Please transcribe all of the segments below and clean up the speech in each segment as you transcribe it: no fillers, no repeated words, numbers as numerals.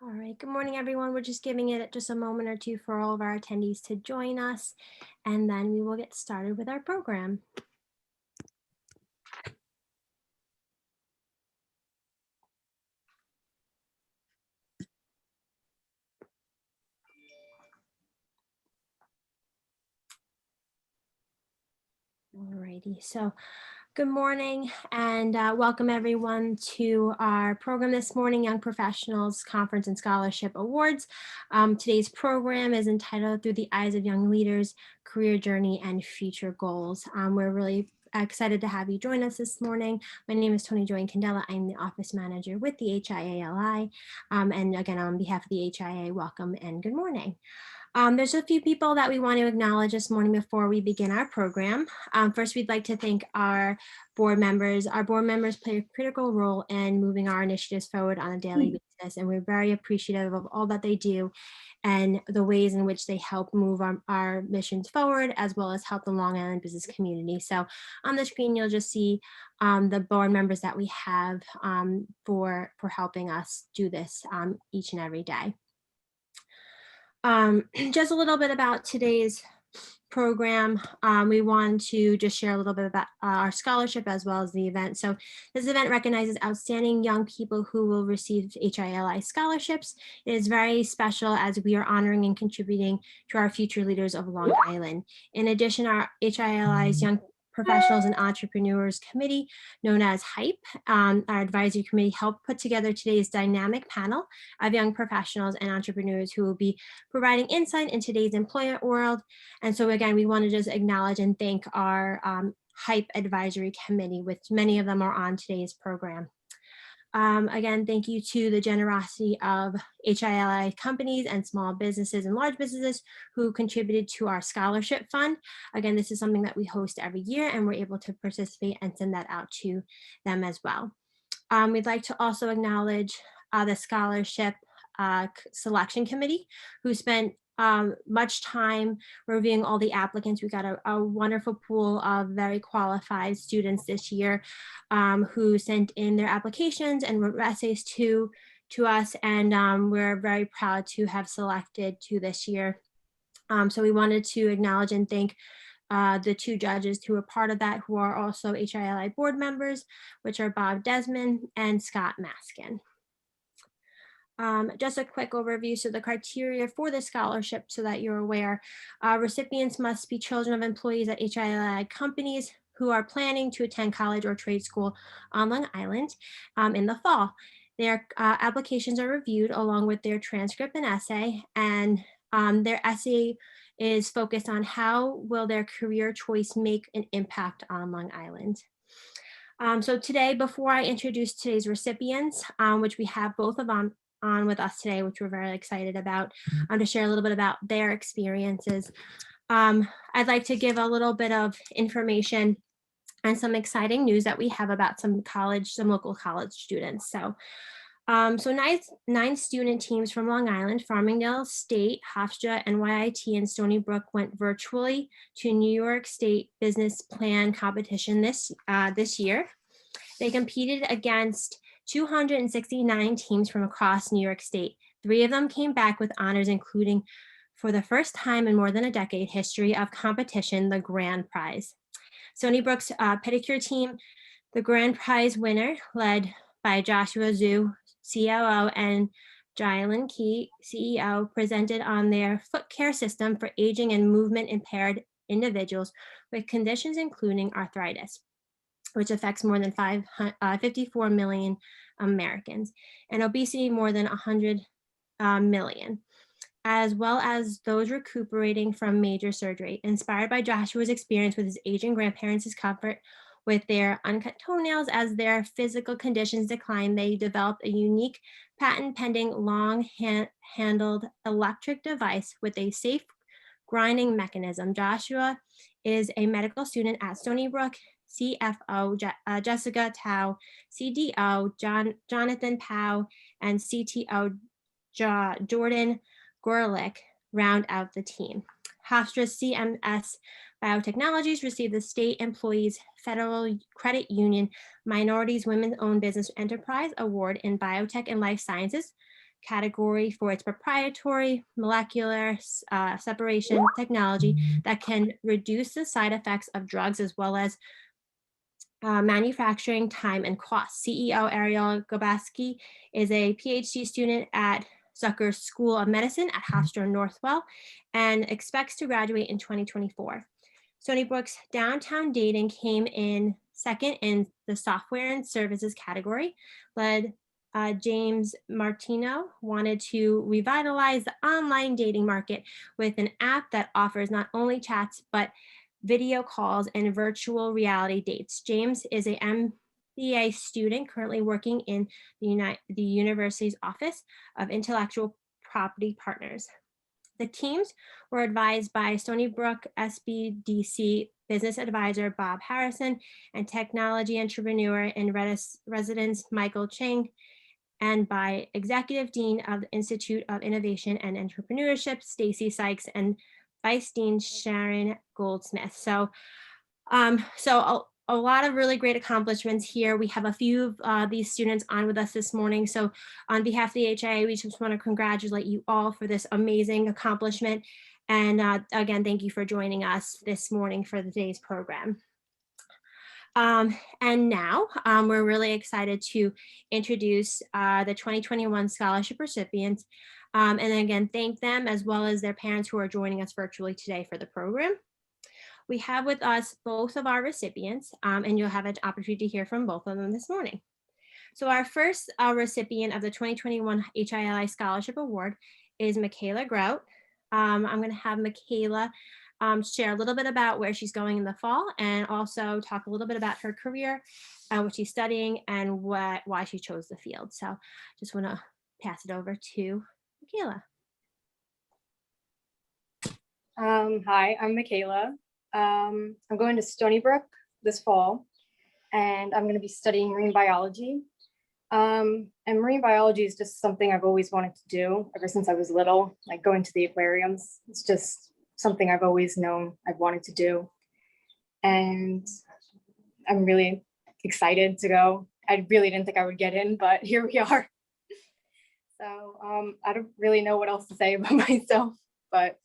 All right, good morning, everyone. We're just giving it just a moment or two for all of our attendees to join us, and then we will get started with our program. All righty, so good morning and welcome everyone to our program this morning, Young Professionals Conference and Scholarship Awards. Today's program is entitled Through the Eyes of Young Leaders, Career Journey and Future Goals. We're really excited to have you join us this morning. My name is Tony Joy Candela. I'm the office manager with the HIA-LI. And again, on behalf of the HIA, welcome and good morning. There's a few people that we want to acknowledge this morning before we begin our program. First, we'd like to thank our board members. Our board members play a critical role in moving our initiatives forward on a daily basis, and we're very appreciative of all that they do and the ways in which they help move our missions forward, as well as help the Long Island business community. So on the screen, you'll just see the board members that we have for helping us do this each and every day. Just a little bit about today's program. We want to just share a little bit about our scholarship as well as the event. So this event recognizes outstanding young people who will receive HIA-LI scholarships. It is very special as we are honoring and contributing to our future leaders of Long Island. In addition, our HIA-LI's Young Professionals and Entrepreneurs Committee, known as HYPE, our advisory committee, helped put together today's dynamic panel of young professionals and entrepreneurs who will be providing insight in today's employment world. And so again, we want to just acknowledge and thank our HYPE advisory committee, which many of them are on today's program. Again, thank you to the generosity of HIA-LI companies and small businesses and large businesses who contributed to our scholarship fund. Again, this is something that we host every year and we're able to participate and send that out to them as well. We'd like to also acknowledge the scholarship selection committee who spent much time reviewing all the applicants. We got a wonderful pool of very qualified students this year who sent in their applications and wrote essays to us, and we're very proud to have selected two this year. So we wanted to acknowledge and thank the two judges who were part of that, who are also HIA-LI board members, which are Bob Desmond and Scott Maskin. Just a quick overview. So the criteria for the scholarship, so that you're aware, recipients must be children of employees at HIA-LI companies who are planning to attend college or trade school on Long Island in the fall. Their applications are reviewed along with their transcript and essay, and their essay is focused on how will their career choice make an impact on Long Island. So today, before I introduce today's recipients, which we have both of them on with us today, which we're very excited about, to share a little bit about their experiences. I'd like to give a little bit of information and some exciting news that we have about some local college students. So nine student teams from Long Island, Farmingdale State, Hofstra, NYIT, and Stony Brook went virtually to New York State Business Plan competition this year. They competed against 269 teams from across New York State. 3 of them came back with honors, including, for the first time in more than a decade history of competition, the grand prize. Stony Brook's pedicure team, the grand prize winner, led by Joshua Zhu, COO, and Jylan Key, CEO, presented on their foot care system for aging and movement impaired individuals with conditions including arthritis, which affects more than 54 million Americans, and obesity more than 100 million, as well as those recuperating from major surgery. Inspired by Joshua's experience with his aging grandparents' discomfort with their uncut toenails as their physical conditions decline, they developed a unique patent-pending long-handled electric device with a safe grinding mechanism. Joshua is a medical student at Stony Brook. CFO Jessica Tao, CDO Jonathan Pao, and CTO Jordan Gorlick round out the team. Hofstra's CMS Biotechnologies received the State Employees Federal Credit Union Minorities Women-Owned Business Enterprise Award in Biotech and Life Sciences. category for its proprietary molecular separation technology that can reduce the side effects of drugs as well as manufacturing time and cost. CEO Ariel Gobaski is a PhD student at Zucker's School of Medicine at Hofstra Northwell and expects to graduate in 2024. Stony Brook's downtown dating came in second in the software and services category. Led James Martino wanted to revitalize the online dating market with an app that offers not only chats, but video calls and virtual reality dates. James is a MBA student currently working in the university's Office of Intellectual Property Partners. The teams were advised by Stony Brook SBDC business advisor Bob Harrison and technology entrepreneur in residence Michael Chang, and by executive dean of the Institute of Innovation and Entrepreneurship Stacy Sykes and vice dean Sharon Goldsmith. So a lot of really great accomplishments here. We have a few of these students on with us this morning. So on behalf of the HIA, we just want to congratulate you all for this amazing accomplishment. And again, thank you for joining us this morning for today's program. And now we're really excited to introduce the 2021 scholarship recipients. And again, thank them as well as their parents who are joining us virtually today for the program. We have with us both of our recipients, and you'll have an opportunity to hear from both of them this morning. So our first recipient of the 2021 HIA-LI Scholarship Award is Michaela Grout. I'm going to have Michaela share a little bit about where she's going in the fall and also talk a little bit about her career, what she's studying, and why she chose the field. So just want to pass it over to Michaela. Hi, I'm Michaela. I'm going to Stony Brook this fall, and I'm going to be studying marine biology. And marine biology is just something I've always wanted to do ever since I was little, like going to the aquariums. It's just something I've always known I've wanted to do. And I'm really excited to go. I really didn't think I would get in, but here we are. So I don't really know what else to say about myself, but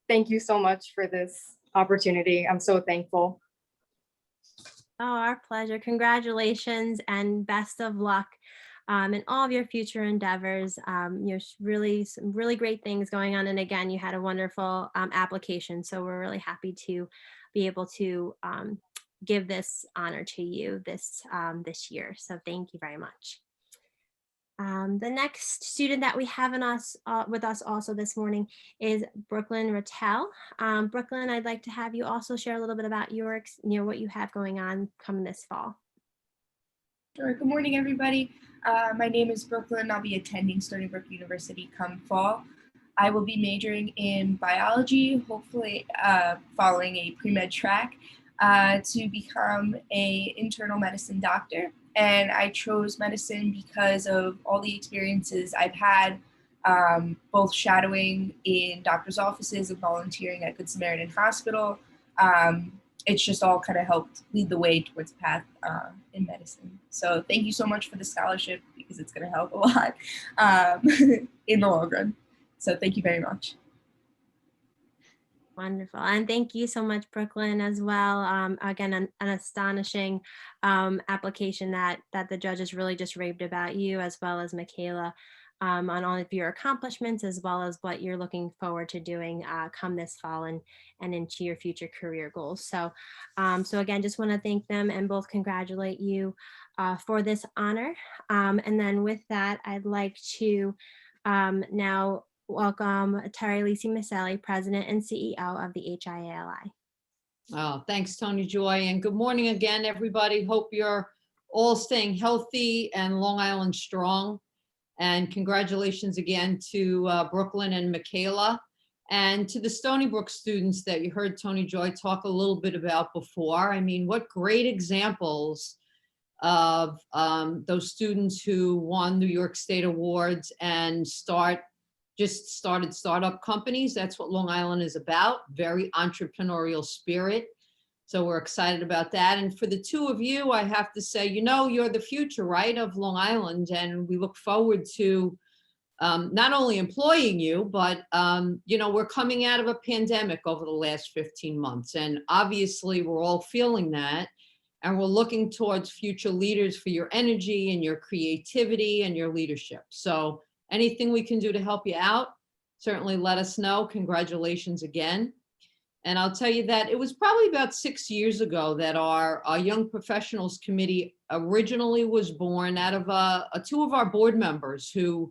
thank you so much for this opportunity. I'm so thankful. Oh, our pleasure. Congratulations and best of luck in all of your future endeavors. There's really some really great things going on. And again, you had a wonderful application. So we're really happy to be able to give this honor to you this year. So thank you very much. The next student that we have with us also this morning is Brooklyn Rattel. Brooklyn, I'd like to have you also share a little bit about your, what you have going on coming this fall. Sure. Good morning, everybody. My name is Brooklyn. I'll be attending Stony Brook University come fall. I will be majoring in biology, hopefully following a pre-med track to become an internal medicine doctor. And I chose medicine because of all the experiences I've had, both shadowing in doctor's offices and volunteering at Good Samaritan Hospital. It's just all kind of helped lead the way towards a path in medicine. So thank you so much for the scholarship because it's going to help a lot in the long run. So thank you very much. Wonderful. And thank you so much, Brooklyn, as well. Again, an astonishing application that the judges really just raved about you, as well as Michaela, on all of your accomplishments, as well as what you're looking forward to doing come this fall and into your future career goals. So, so again, just want to thank them and both congratulate you for this honor. And then with that, I'd like to now welcome Terry Lisi Maselli, President and CEO of the HIA-LI. Oh, thanks, Tony Joy. And good morning again, everybody. Hope you're all staying healthy and Long Island strong. And congratulations again to Brooklyn and Michaela, and to the Stony Brook students that you heard Tony Joy talk a little bit about before. I mean, what great examples of those students who won New York State awards and just started startup companies. That's what Long Island is about, very entrepreneurial spirit. So we're excited about that. And for the two of you, I have to say, you're the future, right, of Long Island. And we look forward to not only employing you, but, we're coming out of a pandemic over the last 15 months. And obviously, we're all feeling that. And we're looking towards future leaders for your energy and your creativity and your leadership. So anything we can do to help you out, certainly let us know. Congratulations again. And I'll tell you that it was probably about 6 years ago that our Young Professionals Committee originally was born out of two of our board members who,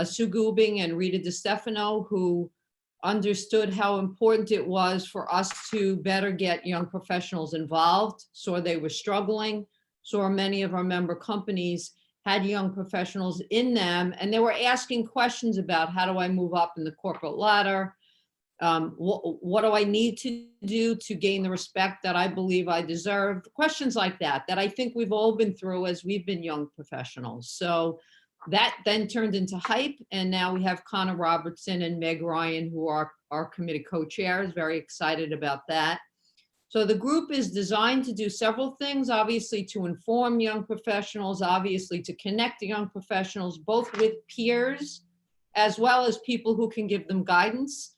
Sue Gubing and Rita DiStefano, who understood how important it was for us to better get young professionals involved, saw they were struggling, saw many of our member companies had young professionals in them, and they were asking questions about how do I move up in the corporate ladder? What do I need to do to gain the respect that I believe I deserve? Questions like that I think we've all been through as we've been young professionals. So that then turned into HYPE, and now we have Connor Robertson and Meg Ryan, who are our committee co-chairs. Very excited about that. So the group is designed to do several things, obviously to inform young professionals, obviously to connect the young professionals, both with peers, as well as people who can give them guidance,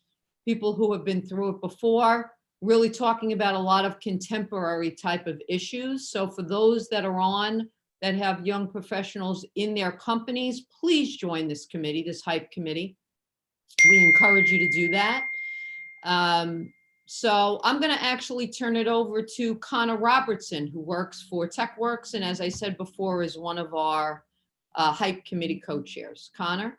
people who have been through it before, really talking about a lot of contemporary type of issues. So for those that are on, that have young professionals in their companies, please join this committee, this HYPE committee. We encourage you to do that. So I'm going to actually turn it over to Connor Robertson, who works for TechWorks, and as I said before, is one of our HYPE committee co-chairs. Connor?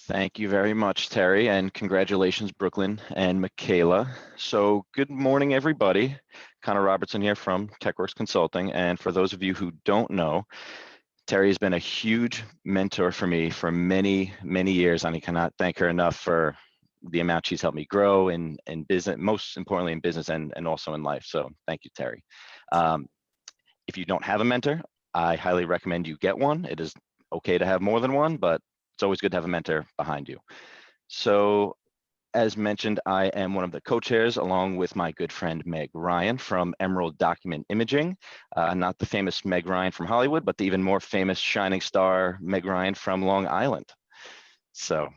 Thank you very much, Terry, and congratulations, Brooklyn and Michaela. So good morning, everybody. Connor Robertson here from TechWorks Consulting. And for those of you who don't know, Terry has been a huge mentor for me for many, many years, and I cannot thank her enough for the amount she's helped me grow in business, most importantly in business and also in life. So thank you, Terry. If you don't have a mentor, I highly recommend you get one. It is okay to have more than one, but it's always good to have a mentor behind you. So as mentioned, I am one of the co-chairs along with my good friend Meg Ryan from Emerald Document Imaging, not the famous Meg Ryan from Hollywood, but the even more famous shining star Meg Ryan from Long Island. So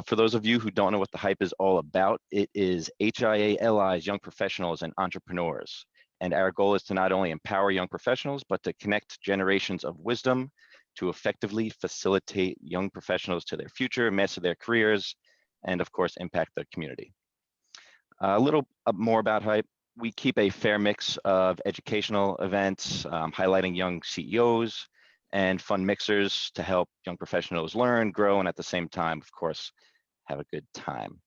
for those of you who don't know what the HYPE is all about, it is HIA-LI's young professionals and entrepreneurs. And our goal is to not only empower young professionals, but to connect generations of wisdom to effectively facilitate young professionals to their future, master their careers, and of course, impact the community. A little more about HYPE. We keep a fair mix of educational events, highlighting young CEOs and fun mixers to help young professionals learn, grow, and at the same time, of course, have a good time.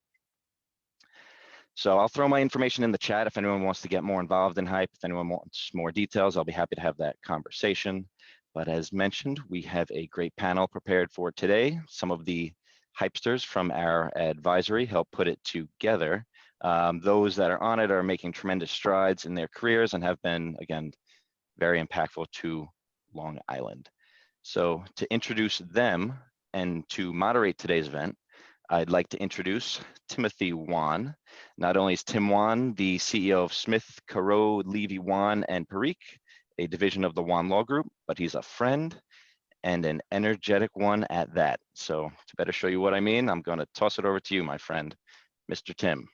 So I'll throw my information in the chat if anyone wants to get more involved in HYPE. If anyone wants more details, I'll be happy to have that conversation. But as mentioned, we have a great panel prepared for today. Some of the HYPesters from our advisory help put it together. Those that are on it are making tremendous strides in their careers and have been, again, very impactful to Long Island. So to introduce them and to moderate today's event, I'd like to introduce Timothy Wan. Not only is Tim Wan the CEO of Smith, Carew, Levy, Wan, and Parikh, a division of the Wan Law Group, but he's a friend and an energetic one at that. So to better show you what I mean, I'm going to toss it over to you, my friend, Mr. Tim.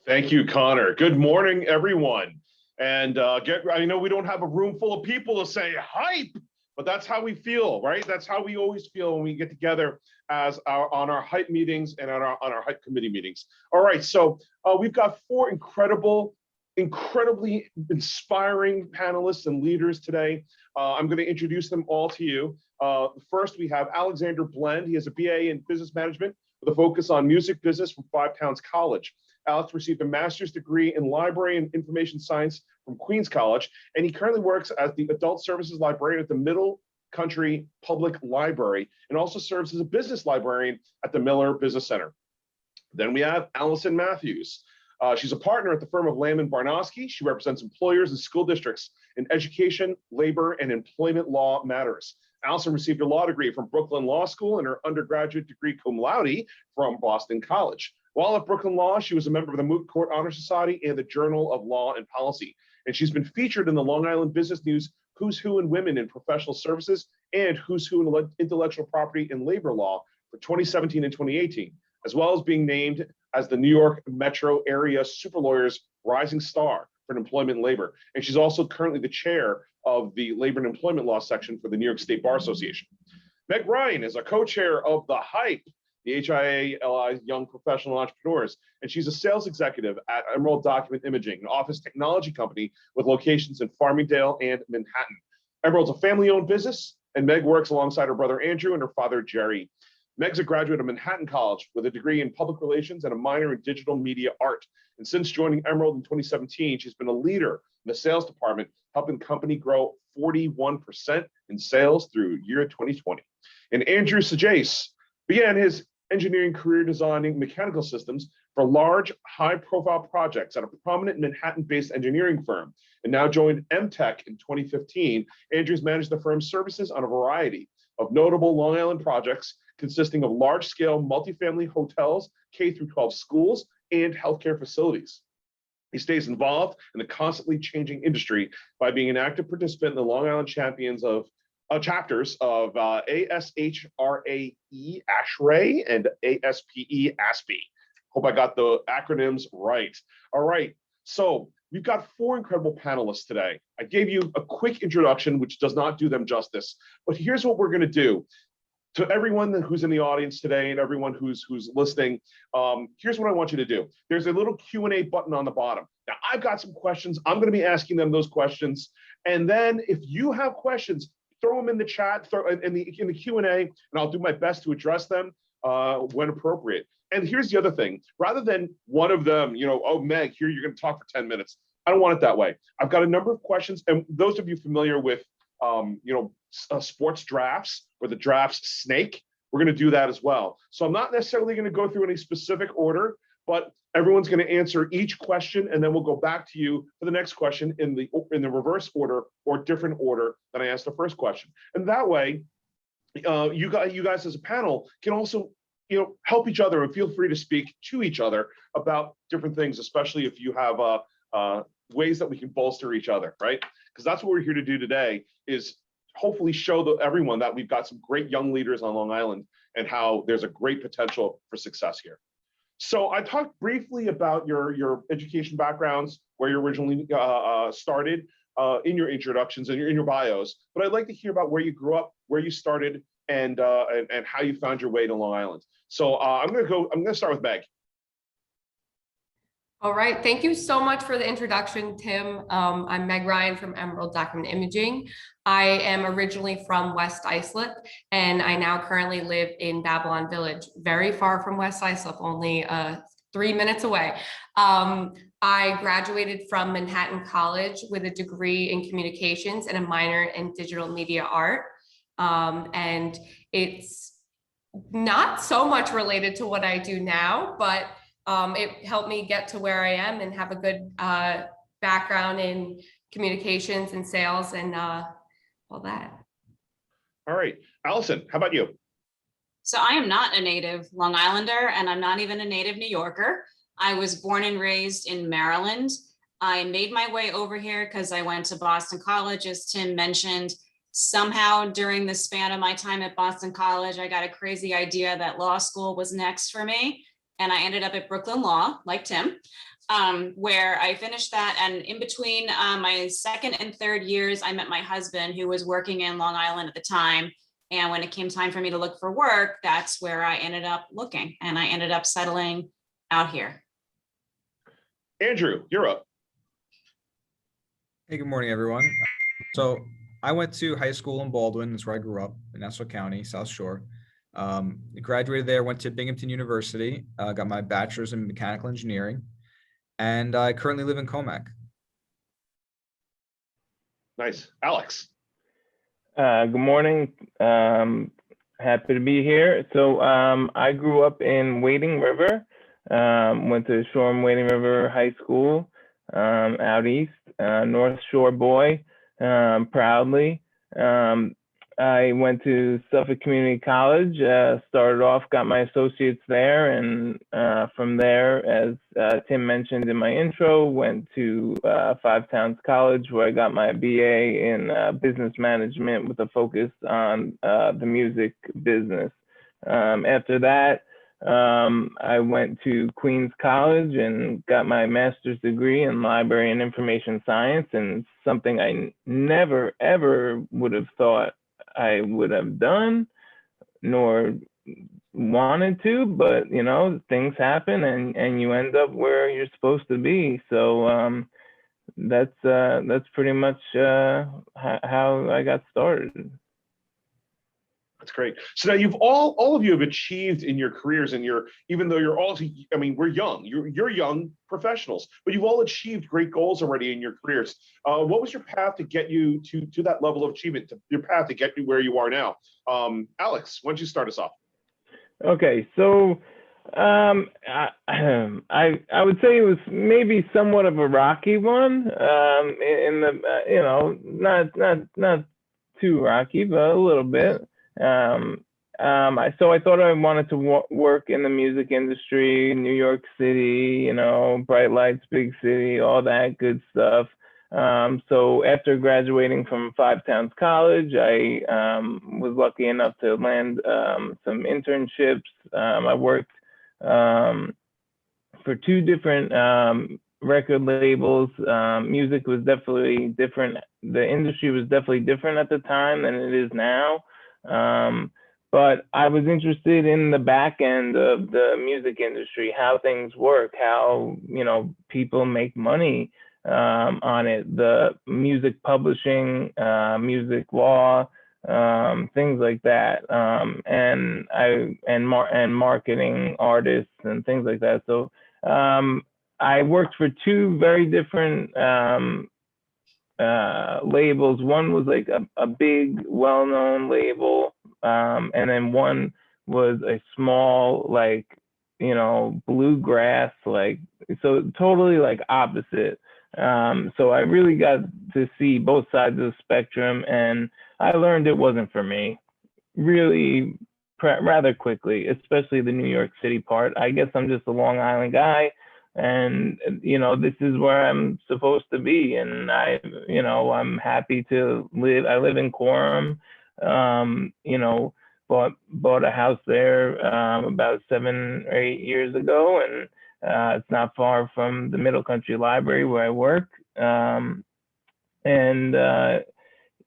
Thank you, Connor. Good morning, everyone. And I know we don't have a room full of people to say HYPE, but that's how we feel, right? That's how we always feel when we get together as on our HYPE meetings and on our HYPE committee meetings. All right, so we've got four incredibly inspiring panelists and leaders today. I'm going to introduce them all to you. First, we have Alexander Blend. He has a BA in business management with a focus on music business from Five Towns College. Alex received a master's degree in library and information science from Queens College, and he currently works as the adult services librarian at the Middle Country Public Library and also serves as a business librarian at the Miller Business Center. Then we have Allison Matthews. She's a partner at the firm of Lamb & Barnosky. She represents employers and school districts in education, labor, and employment law matters. Allison received a law degree from Brooklyn Law School and her undergraduate degree cum laude from Boston College. While at Brooklyn Law, she was a member of the Moot Court Honor Society and the Journal of Law and Policy. And she's been featured in the Long Island Business News Who's Who in Women in Professional Services and Who's Who in Intellectual Property and Labor Law for 2017 and 2018, as well as being named as the New York Metro Area Super Lawyers Rising Star for Employment and Labor. And she's also currently the chair of the Labor and Employment Law section for the New York State Bar Association. Meg Ryan is a co-chair of the HYPE, the HIA-LI Young Professional Entrepreneurs, and she's a sales executive at Emerald Document Imaging, an office technology company with locations in Farmingdale and Manhattan. Emerald's a family-owned business, and Meg works alongside her brother Andrew and her father Jerry. Meg's a graduate of Manhattan College with a degree in public relations and a minor in digital media art. And since joining Emerald in 2017, she's been a leader in the sales department, helping the company grow 41% in sales through year 2020. And Andrew Sajase began his engineering career designing mechanical systems for large, high-profile projects at a prominent Manhattan-based engineering firm, and now joined MTech in 2015. Andrew's managed the firm's services on a variety of notable Long Island projects consisting of large-scale multifamily hotels, K-12 schools, and healthcare facilities. He stays involved in the constantly changing industry by being an active participant in the Long Island chapters of ASHRAE ASHRAE and ASPE ASPE. Hope I got the acronyms right. All right, so we've got 4 incredible panelists today. I gave you a quick introduction, which does not do them justice, but here's what we're gonna do. To everyone who's in the audience today and everyone who's listening, here's what I want you to do. There's a little Q&A button on the bottom. Now, I've got some questions. I'm gonna be asking them those questions. And then if you have questions, throw them in the chat, in the Q&A, and I'll do my best to address them when appropriate. And here's the other thing, rather than one of them, oh, Meg, here you're gonna talk for 10 minutes. I don't want it that way. I've got a number of questions, and those of you familiar with sports drafts where the drafts snake, we're gonna do that as well. So I'm not necessarily gonna go through any specific order, but everyone's gonna answer each question, and then we'll go back to you for the next question in the reverse order or different order than I asked the first question. And that way, you guys as a panel can also help each other and feel free to speak to each other about different things, especially if you have ways that we can bolster each other, right? Because that's what we're here to do today, is hopefully show everyone that we've got some great young leaders on Long Island and how there's a great potential for success here. So I talked briefly about your education backgrounds, where you originally started in your introductions and in your bios, but I'd like to hear about where you grew up, where you started, and how you found your way to Long Island. So I'm gonna start with Meg. All right, thank you so much for the introduction, Tim. I'm Meg Ryan from Emerald Document Imaging. I am originally from West Islip, and I now currently live in Babylon Village, very far from West Islip, only 3 minutes away. I graduated from Manhattan College with a degree in communications and a minor in digital media art. And it's not so much related to what I do now, but it helped me get to where I am and have a good background in communications and sales and all that. All right, Allison, how about you? So I am not a native Long Islander, and I'm not even a native New Yorker. I was born and raised in Maryland. I made my way over here because I went to Boston College, as Tim mentioned. Somehow during the span of my time at Boston College, I got a crazy idea that law school was next for me. And I ended up at Brooklyn Law, like Tim, where I finished that. And in between my second and third years, I met my husband, who was working in Long Island at the time. And when it came time for me to look for work, that's where I ended up looking. And I ended up settling out here. Andrew, you're up. Hey, good morning, everyone. So I went to high school in Baldwin. That's where I grew up, in Nassau County, South Shore. Graduated there, went to Binghamton University, got my bachelor's in mechanical engineering, and I currently live in Comac. Nice. Alex. Good morning. Happy to be here. So I grew up in Wading River, went to Shoreham Wading River High School out east, North Shore boy, proudly. I went to Suffolk Community College, started off, got my associates there, and from there, as Tim mentioned in my intro, went to Five Towns College, where I got my BA in business management with a focus on the music business. After that, I went to Queens College and got my master's degree in library and information science, and something I never, ever would have thought I would have done, nor wanted to, but you know, things happen and you end up where you're supposed to be. So that's pretty much how I got started. That's great. So now you've all of you have achieved in your careers, and even though you're all, I mean, we're young, you're young professionals, but you've all achieved great goals already in your careers. What was your path to get you to that level of achievement, your path to get you where you are now? Alex, why don't you start us off? Okay, so I would say it was maybe somewhat of a rocky one. In the you know, not too rocky, but a little bit. So I thought I wanted to work in the music industry, New York City, you know, bright lights, big city, all that good stuff. So after graduating from Five Towns College, I was lucky enough to land some internships. I worked for two different record labels. Music was definitely different. The industry was definitely different at the time than it is now. But I was interested in the back end of the music industry, how things work, how, you know, people make money on it, the music publishing, music law, things like that, and marketing artists and things like that. So I worked for two very different labels. One was like a big, well-known label, and then one was a small, like, you know, bluegrass, like, so totally like opposite. So I really got to see both sides of the spectrum, and I learned it wasn't for me really rather quickly, especially the New York City part. I guess I'm just a Long Island guy, and you know, this is where I'm supposed to be, and you know, I'm happy to live. I live in Quorum. You know, bought a house there about 7 or 8 years ago, and it's not far from the Middle Country Library where I work.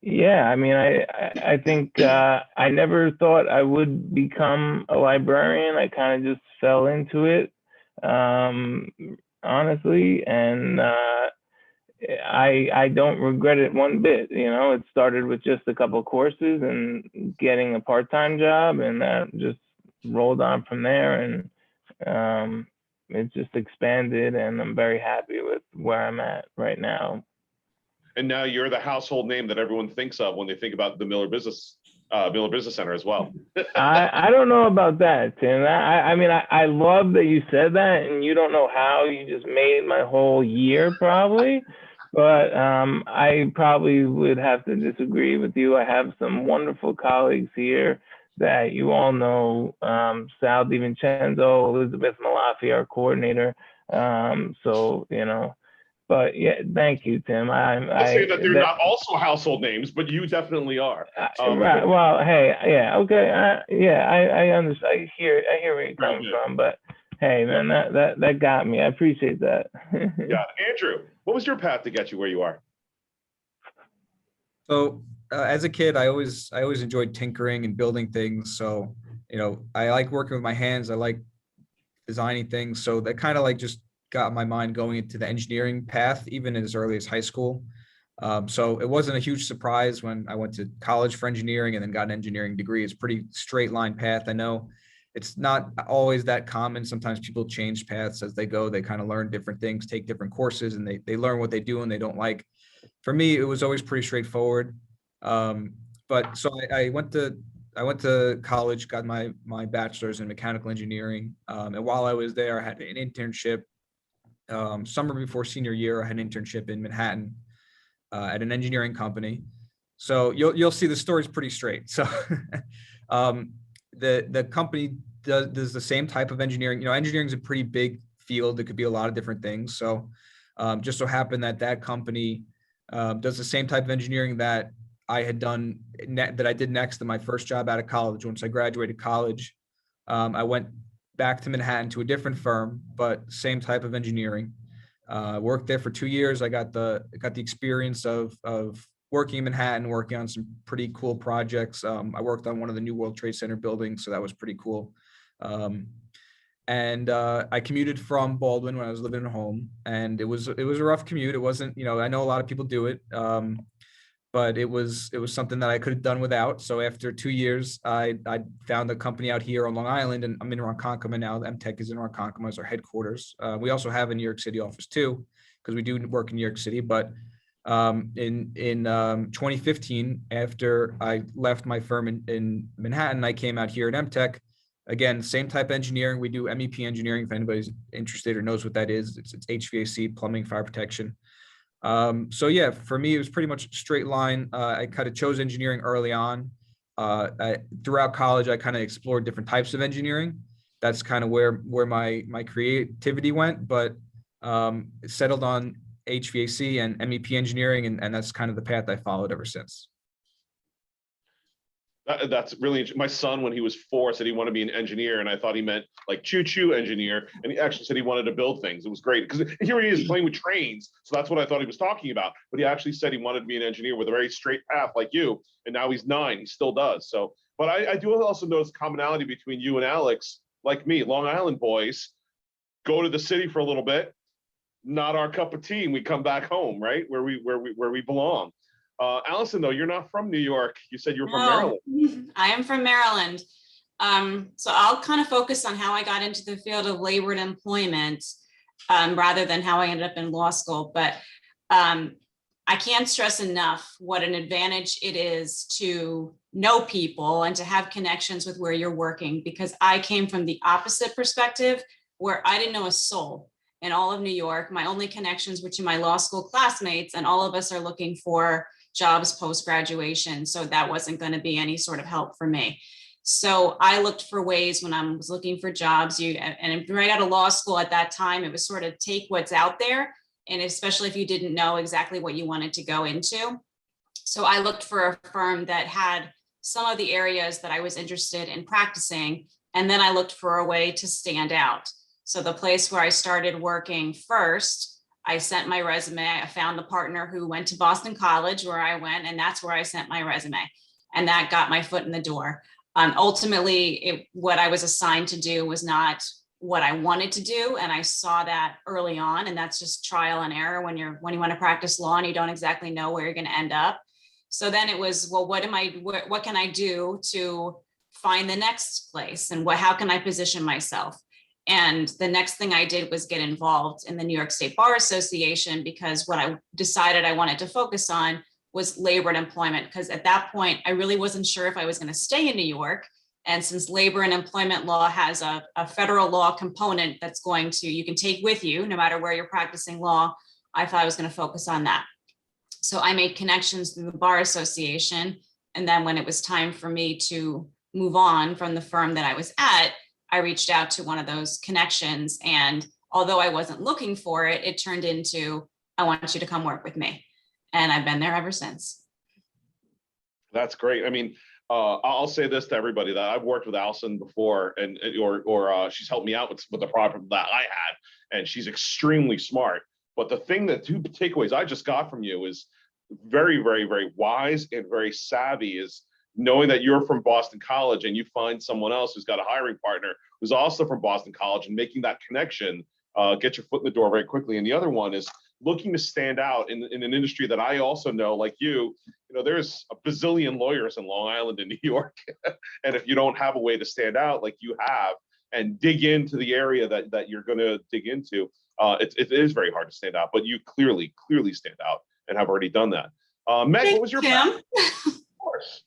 Yeah, I mean, I think I never thought I would become a librarian. I kind of just fell into it, honestly, and I don't regret it one bit. You know, it started with just a couple of courses and getting a part-time job, and that just rolled on from there, and it just expanded, and I'm very happy with where I'm at right now. And now you're the household name that everyone thinks of when they think about the Miller Business Center as well. I don't know about that, Tim. I mean, I love that you said that, and you don't know how you just made my whole year probably, but I probably would have to disagree with you. I have some wonderful colleagues here that you all know, Sal DiVincenzo, Elizabeth Malafi, our coordinator. So, you know, but yeah, thank you, Tim. I'll say that they're not also household names, but you definitely are. Right. Well, hey, yeah, okay, yeah, I understand. I hear where you're coming from, but hey, man, that got me. I appreciate that. Yeah, Andrew, what was your path to get you where you are? So as a kid, I always enjoyed tinkering and building things. So, you know, I like working with my hands. I like designing things. So that kind of like just got my mind going into the engineering path, even as early as high school. So it wasn't a huge surprise when I went to college for engineering and then got an engineering degree. It's a pretty straight line path. I know it's not always that common. Sometimes people change paths as they go. They kind of learn different things, take different courses, and they learn what they do and they don't like. For me, it was always pretty straightforward. But so I went to college, got my bachelor's in mechanical engineering. And while I was there, I had an internship. Summer before senior year, I had an internship in Manhattan at an engineering company. So you'll see the story's pretty straight. So the company does the same type of engineering. Engineering is a pretty big field. It could be a lot of different things. So just so happened that company does the same type of engineering that I had done, that I did next in my first job out of college. Once I graduated college, I went back to Manhattan to a different firm, but same type of engineering. Worked there for 2 years. I got the experience of working in Manhattan, working on some pretty cool projects. I worked on one of the new World Trade Center buildings, so that was pretty cool. And I commuted from Baldwin when I was living at home, and it was a rough commute. It wasn't, I know a lot of people do it, but it was something that I could have done without. So after 2 years, I found a company out here on Long Island, and I'm in Ronkonkoma now. MTech is in Ronkonkoma as our headquarters. We also have a New York City office too, because we do work in New York City. But in 2015, after I left my firm in Manhattan, I came out here at MTech. Again, same type of engineering. We do MEP engineering. If anybody's interested or knows what that is, it's HVAC, plumbing, fire protection. So yeah, for me, it was pretty much a straight line. I kind of chose engineering early on. Throughout college, I kind of explored different types of engineering. That's kind of where my creativity went, but settled on HVAC and MEP engineering, and that's kind of the path I followed ever since. That's really interesting. My son, when he was 4, said he wanted to be an engineer, and I thought he meant like choo-choo engineer. And he actually said he wanted to build things. It was great because here he is playing with trains. So that's what I thought he was talking about. But he actually said he wanted to be an engineer with a very straight path like you. And now he's 9. He still does. So, but I do also notice commonality between you and Alex, like me, Long Island boys, go to the city for a little bit, not our cup of tea, and we come back home, right? Where we belong. Allison, though, you're not from New York. You said you're from Maryland. I am from Maryland. So I'll kind of focus on how I got into the field of labor and employment rather than how I ended up in law school. But I can't stress enough what an advantage it is to know people and to have connections with where you're working, because I came from the opposite perspective where I didn't know a soul in all of New York. My only connections were to my law school classmates, and all of us are looking for jobs post-graduation. So that wasn't going to be any sort of help for me. So I looked for ways when I was looking for jobs, and right out of law school at that time, it was sort of take what's out there. And especially if you didn't know exactly what you wanted to go into. So I looked for a firm that had some of the areas that I was interested in practicing. And then I looked for a way to stand out. So the place where I started working first, I sent my resume. I found a partner who went to Boston College where I went, and that's where I sent my resume. And that got my foot in the door. Ultimately, what I was assigned to do was not what I wanted to do. And I saw that early on, and that's just trial and error when you want to practice law and you don't exactly know where you're going to end up. So then it was, well, what can I do to find the next place, and how can I position myself? And the next thing I did was get involved in the New York State Bar Association, because what I decided I wanted to focus on was labor and employment, because at that point, I really wasn't sure if I was going to stay in New York. And since labor and employment law has a federal law component that's you can take with you no matter where you're practicing law, I thought I was going to focus on that. So I made connections through the Bar Association. And then when it was time for me to move on from the firm that I was at, I reached out to one of those connections. And although I wasn't looking for it, it turned into, I want you to come work with me. And I've been there ever since. That's great. I mean, I'll say this to everybody, that I've worked with Allison before, or she's helped me out with the problem that I had, and she's extremely smart. But the two takeaways I just got from you is very, very, very wise and very savvy, is knowing that you're from Boston College and you find someone else who's got a hiring partner who's also from Boston College, and making that connection, get your foot in the door very quickly. And the other one is looking to stand out in an industry that I also know, like you know, there's a bazillion lawyers in Long Island and New York. And if you don't have a way to stand out like you have and dig into the area that you're going to dig into, it is very hard to stand out, but you clearly stand out and have already done that. Meg, what was your Tim? Of course.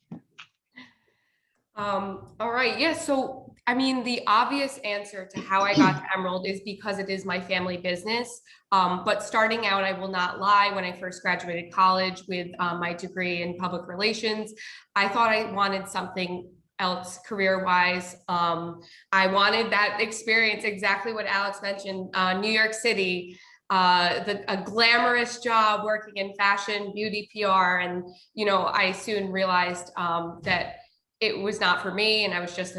All right. Yeah. So I mean, the obvious answer to how I got to Emerald is because it is my family business. But starting out, I will not lie, when I first graduated college with my degree in public relations, I thought I wanted something else career-wise. I wanted that experience, exactly what Alex mentioned, New York City, a glamorous job working in fashion, beauty, PR. And, I soon realized that it was not for me. And I was just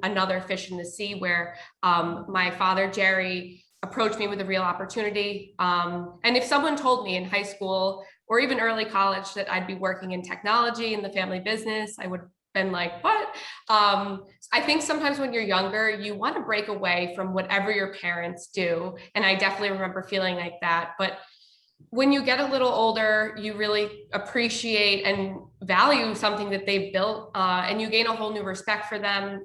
another fish in the sea, where my father, Jerry, approached me with a real opportunity. And if someone told me in high school or even early college that I'd be working in technology in the family business, I would have been like, what? I think sometimes when you're younger, you want to break away from whatever your parents do. And I definitely remember feeling like that. But when you get a little older, you really appreciate and value something that they've built, and you gain a whole new respect for them,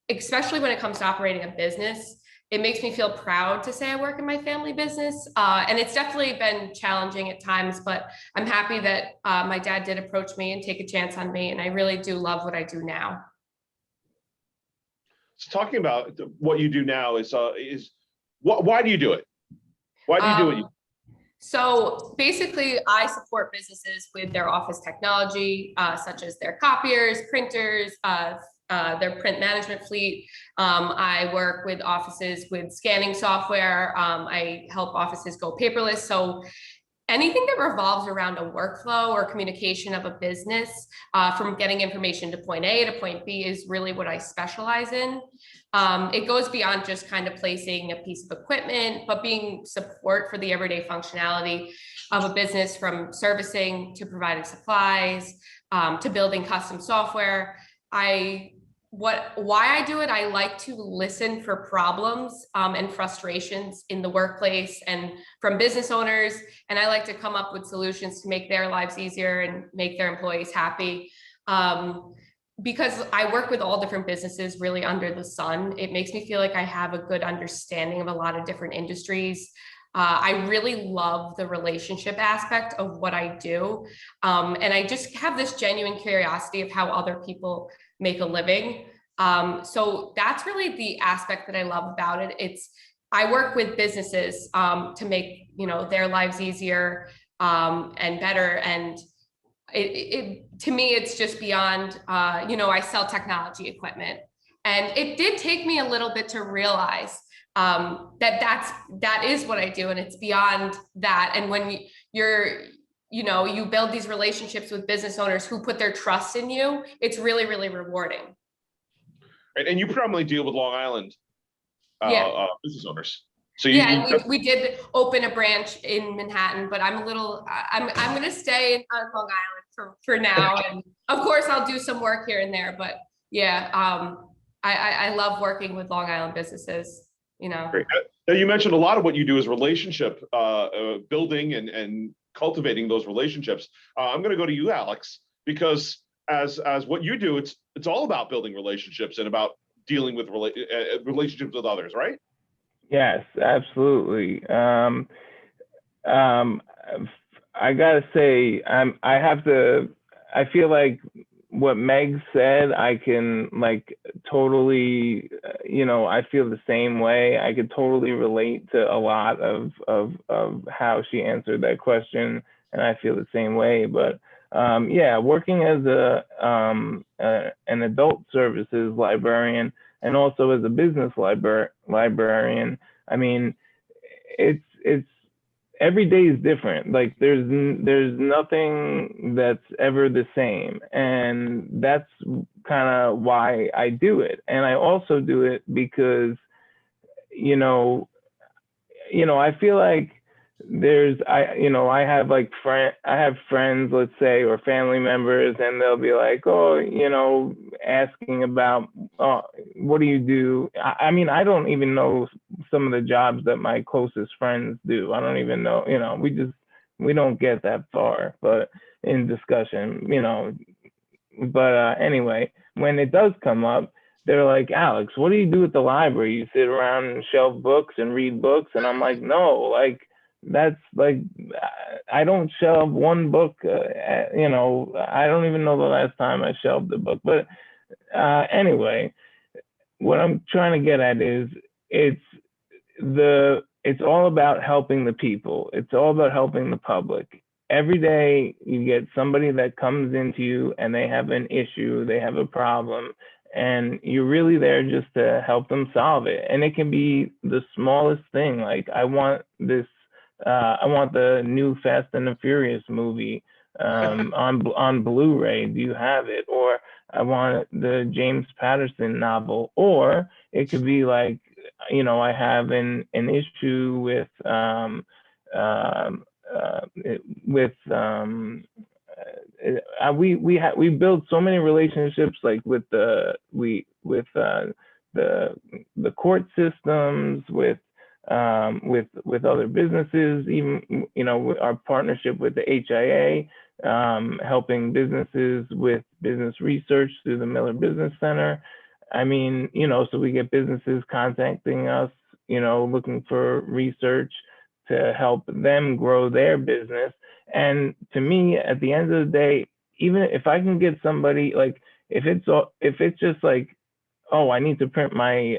especially when it comes to operating a business. It makes me feel proud to say I work in my family business, and it's definitely been challenging at times, but I'm happy that my dad did approach me and take a chance on me, and I really do love what I do now. So talking about what you do now is why do you do it? Why do you do what you do? So basically, I support businesses with their office technology, such as their copiers, printers, their print management fleet. I work with offices with scanning software. I help offices go paperless. So anything that revolves around a workflow or communication of a business, from getting information to point A to point B, is really what I specialize in. It goes beyond just kind of placing a piece of equipment, but being support for the everyday functionality of a business, from servicing to providing supplies, to building custom software. Why I do it, I like to listen for problems and frustrations in the workplace and from business owners. And I like to come up with solutions to make their lives easier and make their employees happy. Because I work with all different businesses really under the sun, it makes me feel like I have a good understanding of a lot of different industries. I really love the relationship aspect of what I do. And I just have this genuine curiosity of how other people make a living. So that's really the aspect that I love about it. I work with businesses to make their lives easier and better. And to me, it's just beyond, I sell technology equipment. And it did take me a little bit to realize that is what I do, and it's beyond that. And when you build these relationships with business owners who put their trust in you, it's really, really rewarding. Right. And you predominantly deal with Long Island business owners. So we did open a branch in Manhattan, but I'm going to stay on Long Island for now. And of course, I'll do some work here and there. But yeah, I love working with Long Island businesses. Great. Now, you mentioned a lot of what you do is relationship building and cultivating those relationships. I'm going to go to you, Alex, because as what you do, it's all about building relationships and about dealing with relationships with others, right? Yes, absolutely. I gotta say, I feel like what Meg said, I can totally, I feel the same way. I could totally relate to a lot of how she answered that question, and I feel the same way. But working as an adult services librarian and also as a business librarian, I mean, it's every day is different. There's nothing that's ever the same, and that's kind of why I do it. And I also do it because I feel like I have friends, let's say, or family members, and they'll be like, asking about, what do you do? I mean, I don't even know some of the jobs that my closest friends do. I don't even know, we don't get that far, but in discussion, but anyway, when it does come up, they're like, Alex, what do you do at the library? You sit around and shelf books and read books? And I'm like, no, that's I don't shelve one book. I don't even know the last time I shelved a book. But anyway, what I'm trying to get at is it's it's all about helping the people. It's all about helping the public. Every day you get somebody that comes into you and they have an issue, they have a problem, and you're really there just to help them solve it. And it can be the smallest thing. Like, I want the new Fast and the Furious movie on Blu-ray. Do you have it? Or I want the James Patterson novel. Or it could be like, I have an issue with we build so many relationships, like with the court systems, with other businesses, even our partnership with the HIA, helping businesses with business research through the Miller Business Center. I mean, so we get businesses contacting us, looking for research to help them grow their business. And to me, at the end of the day, even if I can get somebody, like, if it's just like, oh, I need to print my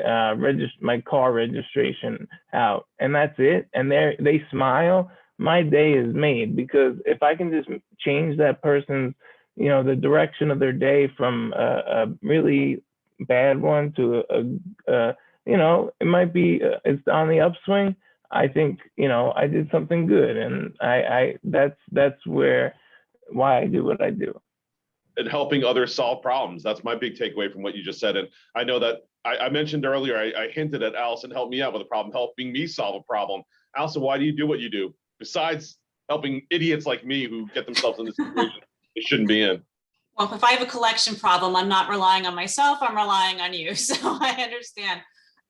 my car registration out, and that's it, and they smile, my day is made. Because if I can just change that person's, the direction of their day from a really bad one to it might be it's on the upswing, I think I did something good, and that's why I do what I do. And helping others solve problems. That's my big takeaway from what you just said. And I know that I mentioned earlier, I hinted at Allison helped me out with a problem, helping me solve a problem. Allison, why do you do what you do? Besides helping idiots like me who get themselves in this situation they shouldn't be in. Well, if I have a collection problem, I'm not relying on myself, I'm relying on you. So I understand.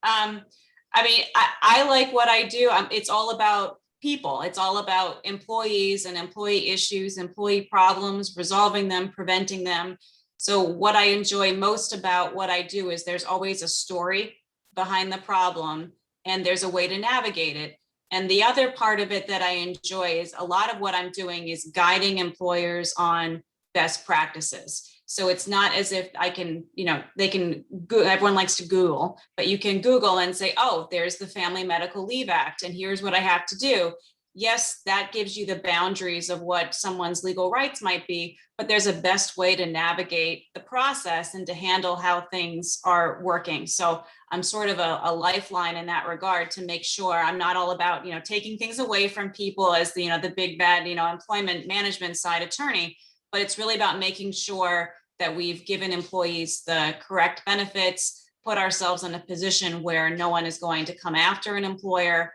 I mean, I like what I do. It's all about people. It's all about employees and employee issues, employee problems, resolving them, preventing them. So what I enjoy most about what I do is there's always a story behind the problem and there's a way to navigate it. And the other part of it that I enjoy is a lot of what I'm doing is guiding employers on best practices. So it's not as if I can, everyone likes to Google, but you can Google and say, oh, there's the Family Medical Leave Act, and here's what I have to do. Yes, that gives you the boundaries of what someone's legal rights might be, but there's a best way to navigate the process and to handle how things are working. So I'm sort of a lifeline in that regard to make sure I'm not all about, taking things away from people as the big bad, employment management side attorney, but it's really about making sure that we've given employees the correct benefits, put ourselves in a position where no one is going to come after an employer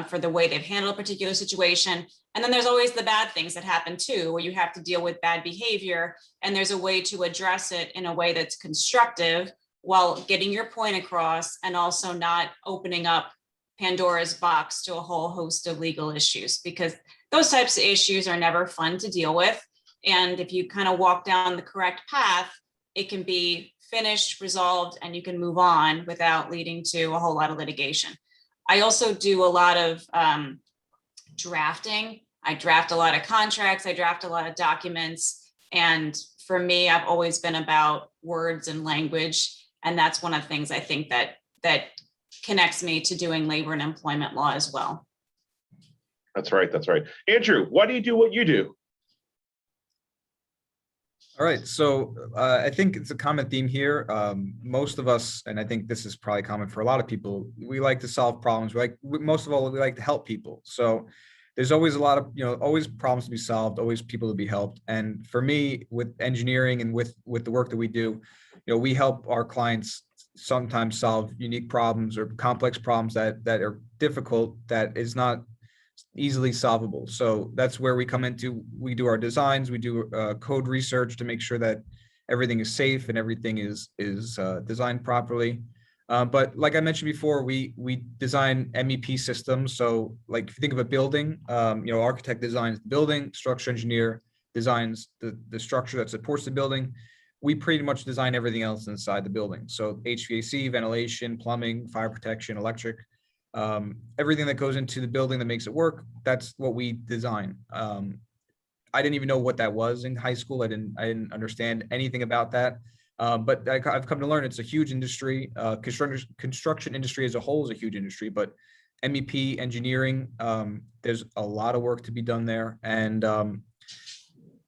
for the way they've handled a particular situation. And then there's always the bad things that happen too, where you have to deal with bad behavior, and there's a way to address it in a way that's constructive while getting your point across and also not opening up Pandora's box to a whole host of legal issues, because those types of issues are never fun to deal with. And if you kind of walk down the correct path, it can be finished, resolved, and you can move on without leading to a whole lot of litigation. I also do a lot of drafting. I draft a lot of contracts. I draft a lot of documents. And for me, I've always been about words and language. And that's one of the things I think that connects me to doing labor and employment law as well. That's right. That's right. Andrew, why do you do what you do? All right, so I think it's a common theme here. Most of us, and I think this is probably common for a lot of people, we like to solve problems. Most of all, we like to help people. So there's always a lot of, always problems to be solved, always people to be helped. And for me, with engineering and with the work that we do, we help our clients sometimes solve unique problems or complex problems that are difficult, that is not easily solvable. So that's where we come into, we do our designs, we do code research to make sure that everything is safe and everything is designed properly. But like I mentioned before, we design MEP systems. So like if you think of a building, architect designs the building, structural engineer designs the structure that supports the building. We pretty much design everything else inside the building. So HVAC, ventilation, plumbing, fire protection, electric. Everything that goes into the building that makes it work, that's what we design. I didn't even know what that was in high school. I didn't understand anything about that. But I've come to learn it's a huge industry. Construction industry as a whole is a huge industry, but MEP engineering, there's a lot of work to be done there. And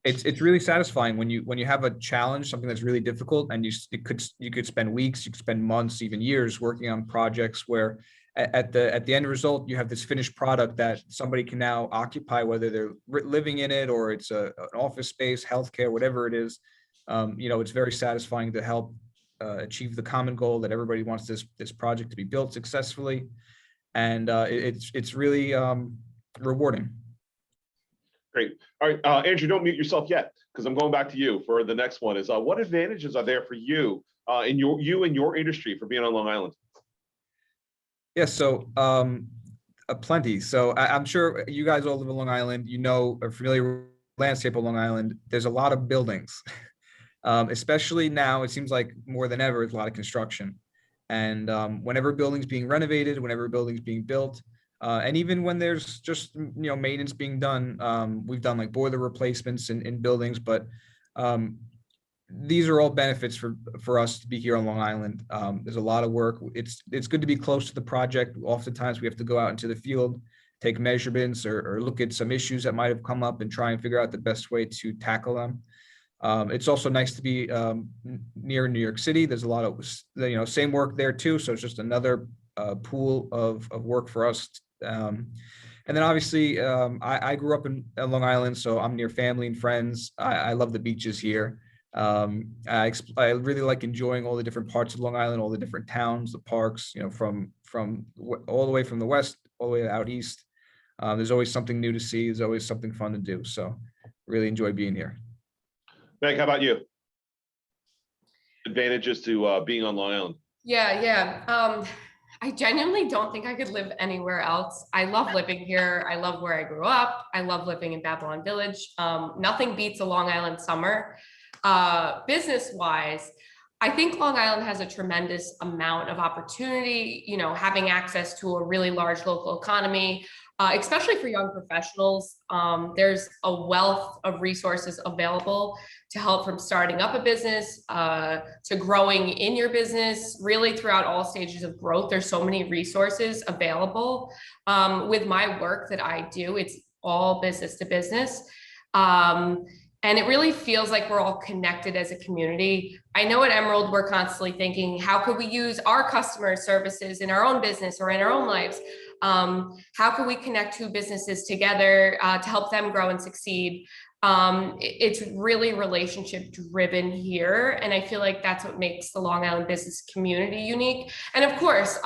it's really satisfying when you have a challenge, something that's really difficult, and you could spend weeks, you could spend months, even years working on projects where at the end result, you have this finished product that somebody can now occupy, whether they're living in it or it's an office space, healthcare, whatever it is. It's very satisfying to help achieve the common goal that everybody wants this project to be built successfully. And it's really rewarding. Great. All right, Andrew, don't mute yourself yet, because I'm going back to you for the next one. Is what advantages are there for you in your industry for being on Long Island? Yeah, so plenty. So I'm sure you guys all live in Long Island. Are familiar with the landscape of Long Island. There's a lot of buildings, especially now. It seems like more than ever, it's a lot of construction. And whenever a building's being renovated, whenever a building's being built, and even when there's just maintenance being done, we've done like boiler replacements in buildings, but these are all benefits for us to be here on Long Island. There's a lot of work. It's good to be close to the project. Oftentimes we have to go out into the field, take measurements or look at some issues that might have come up and try and figure out the best way to tackle them. It's also nice to be near New York City. There's a lot of same work there too. So it's just another pool of work for us. And then obviously I grew up in Long Island, so I'm near family and friends. I love the beaches here. I really like enjoying all the different parts of Long Island, all the different towns, the parks, from all the way from the west, all the way out east. There's always something new to see. There's always something fun to do. So really enjoy being here. Meg, how about you? Advantages to being on Long Island? Yeah. I genuinely don't think I could live anywhere else. I love living here. I love where I grew up. I love living in Babylon Village. Nothing beats a Long Island summer. Business-wise, I think Long Island has a tremendous amount of opportunity, having access to a really large local economy, especially for young professionals. There's a wealth of resources available to help from starting up a business to growing in your business, really throughout all stages of growth. There's so many resources available. With my work that I do, it's all business to business. And it really feels like we're all connected as a community. I know at Emerald, we're constantly thinking, how could we use our customer services in our own business or in our own lives? How can we connect two businesses together to help them grow and succeed? It's really relationship driven here. And I feel like that's what makes the Long Island business community unique. And of course,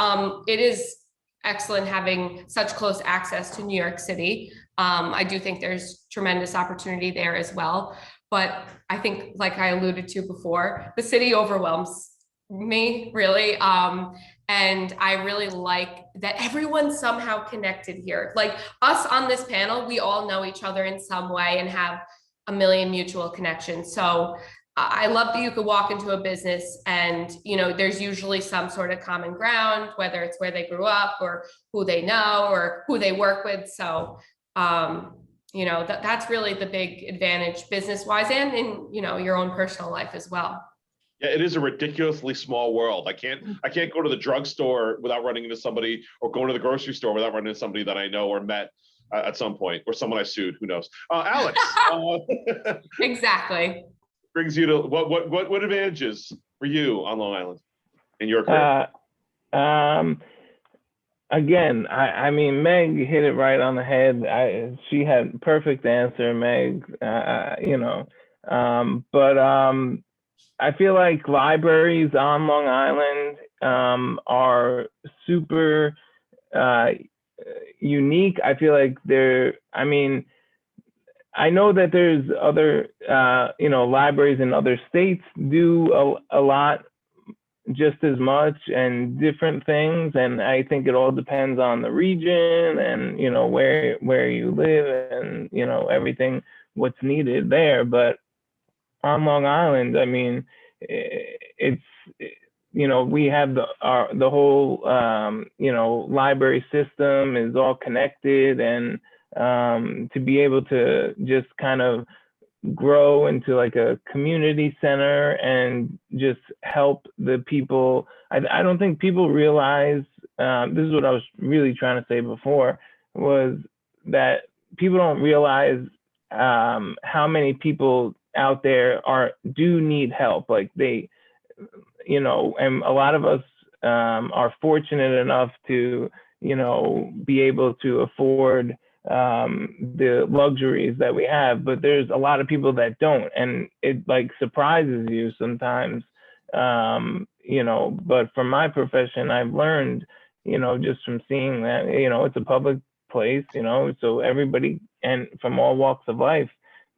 it is excellent having such close access to New York City. I do think there's tremendous opportunity there as well. But I think, like I alluded to before, the city overwhelms me really. And I really like that everyone's somehow connected here. Like us on this panel, we all know each other in some way and have a million mutual connections. So I love that you could walk into a business and, there's usually some sort of common ground, whether it's where they grew up or who they know or who they work with. So, that's really the big advantage business-wise and in, your own personal life as well. Yeah, it is a ridiculously small world. I can't go to the drugstore without running into somebody, or going to the grocery store without running into somebody that I know or met at some point, or someone I sued. Who knows? Alex. Exactly. Brings you to what advantages for you on Long Island in your career? Again, I mean, Meg hit it right on the head. She had perfect answer, Meg. But I feel like libraries on Long Island are super unique. I feel like I know that there's other, libraries in other states do a lot just as much and different things. And I think it all depends on the region and, where you live and, everything, what's needed there. But on Long Island, I mean, it's, we have the whole, library system is all connected, and to be able to just kind of grow into like a community center and just help the people. I don't think people realize, this is what I was really trying to say before, was that people don't realize how many people out there do need help. Like they, you know, and a lot of us are fortunate enough to, you know, be able to afford the luxuries that we have, but there's a lot of people that don't, and it like surprises you sometimes. You know, but from my profession, I've learned, you know, just from seeing that, you know, it's a public place, you know, so everybody and from all walks of life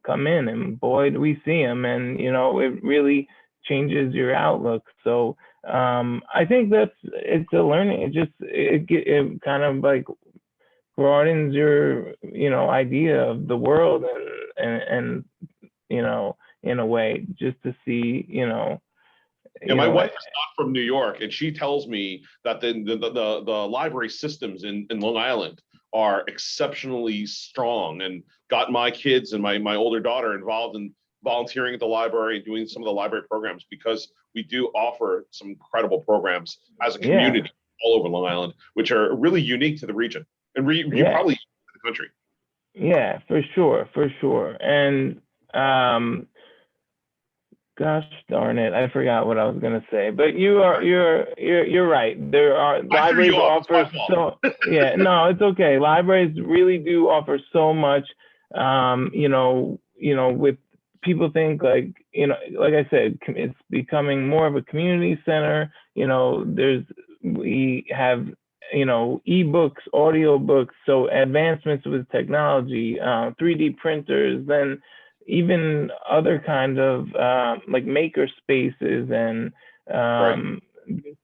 come in, and boy, do we see them, and you know, it really changes your outlook. So I think it's a learning. It kind of like broadens your, you know, idea of the world, and you know, in a way, just to see, you know. Yeah, my wife is not from New York, and she tells me that the library systems in Long Island are exceptionally strong, and got my kids and my older daughter involved in volunteering at the library and doing some of the library programs, because we do offer some incredible programs as a community all over Long Island, which are really unique to the region and probably the country. Yeah, for sure. And gosh darn it, I forgot what I was gonna say. But you're right. There are libraries offer so yeah, no, it's okay. Libraries really do offer so much. You know, with people think like, you know, like I said, it's becoming more of a community center. You know, we have, you know, ebooks, audio books, so advancements with technology, 3D printers, then even other kind of like maker spaces, and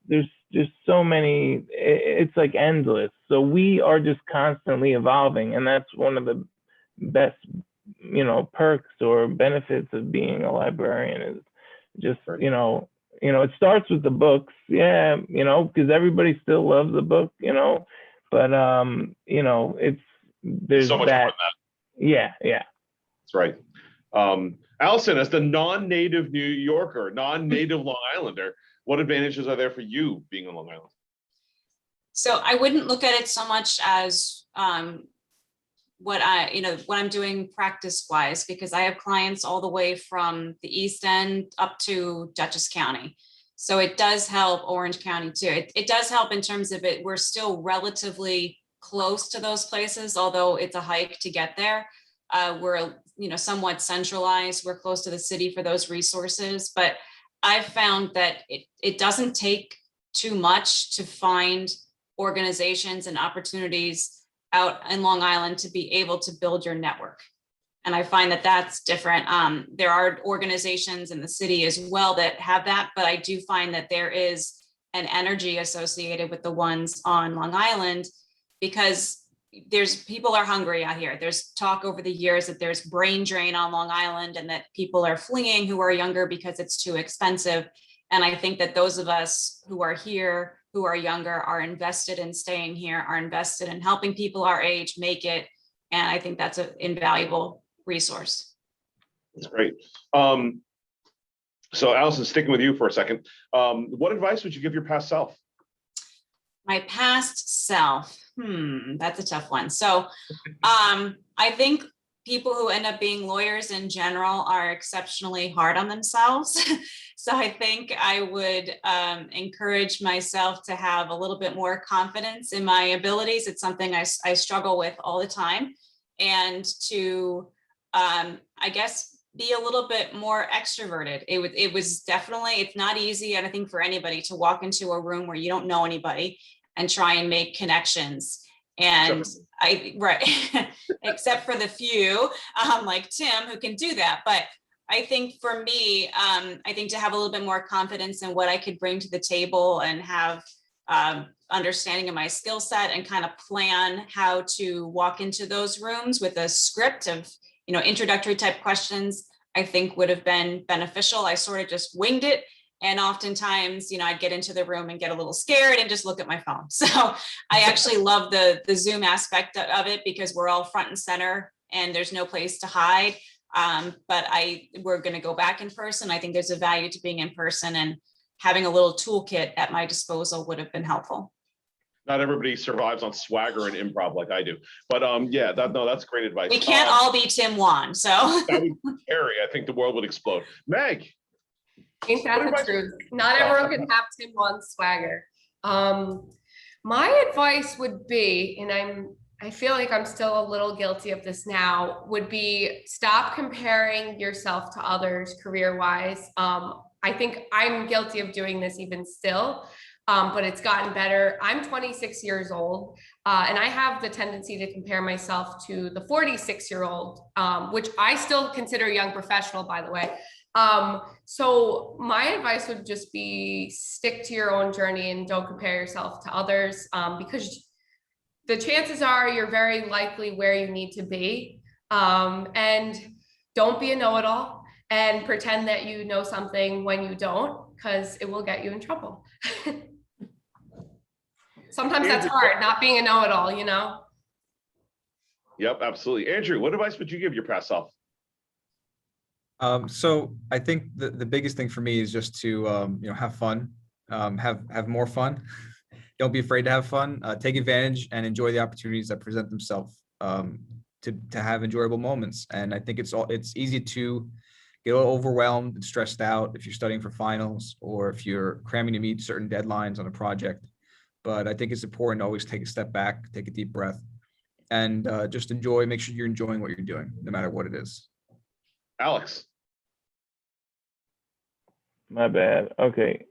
there's just so many, it's like endless. So we are just constantly evolving, and that's one of the best, you know, perks or benefits of being a librarian, is just, you know, it starts with the books, yeah, you know, because everybody still loves the book, you know, but you know, there's so much more than that. Yeah. That's right. Allison, as the non-native New Yorker, non-native Long Islander, what advantages are there for you being on Long Island? So I wouldn't look at it so much as what I'm doing practice-wise, because I have clients all the way from the East End up to Dutchess County. So it does help Orange County too. It does help in terms of it. We're still relatively close to those places, although it's a hike to get there. We're, you know, somewhat centralized. We're close to the city for those resources, but I've found that it doesn't take too much to find organizations and opportunities out in Long Island to be able to build your network. And I find that that's different. There are organizations in the city as well that have that, but I do find that there is an energy associated with the ones on Long Island, because people are hungry out here. There's talk over the years that there's brain drain on Long Island, and that people are fleeing who are younger because it's too expensive. And I think that those of us who are here, who are younger, are invested in staying here, are invested in helping people our age make it. And I think that's an invaluable resource. That's great. So Allison, sticking with you for a second, what advice would you give your past self? My past self, that's a tough one. So I think people who end up being lawyers in general are exceptionally hard on themselves. So I think I would encourage myself to have a little bit more confidence in my abilities. It's something I struggle with all the time. And to, I guess, be a little bit more extroverted. It was definitely, it's not easy, and I think for anybody, to walk into a room where you don't know anybody and try and make connections. And except for the few like Tim who can do that. But I think for me, I think to have a little bit more confidence in what I could bring to the table, and have understanding of my skill set, and kind of plan how to walk into those rooms with a script of, you know, introductory type questions, I think would have been beneficial. I sort of just winged it. And oftentimes, you know, I'd get into the room and get a little scared and just look at my phone. So I actually love the Zoom aspect of it, because we're all front and center and there's no place to hide. But we're going to go back in person. I think there's a value to being in person, and having a little toolkit at my disposal would have been helpful. Not everybody survives on swagger and improv like I do, but yeah, that's great advice. We can't all be Tim Wan, so. That would be scary. I think the world would explode. Meg. Ain't that the truth? Not everyone can have Tim Wan's swagger. My advice would be, and I feel like I'm still a little guilty of this now, would be stop comparing yourself to others career-wise. I think I'm guilty of doing this even still, but it's gotten better. I'm 26 years old, and I have the tendency to compare myself to the 46-year-old, which I still consider a young professional, by the way. So my advice would just be stick to your own journey and don't compare yourself to others, because the chances are you're very likely where you need to be. And don't be a know-it-all and pretend that you know something when you don't, because it will get you in trouble. Sometimes that's hard, not being a know-it-all, you know? Yep, absolutely. Andrew, what advice would you give your past self? So I think the biggest thing for me is just to have fun, have more fun. Don't be afraid to have fun. Take advantage and enjoy the opportunities that present themselves to have enjoyable moments. And I think it's easy to get overwhelmed and stressed out if you're studying for finals or if you're cramming to meet certain deadlines on a project. But I think it's important to always take a step back, take a deep breath, and just make sure you're enjoying what you're doing, no matter what it is. Alex. My bad. Okay.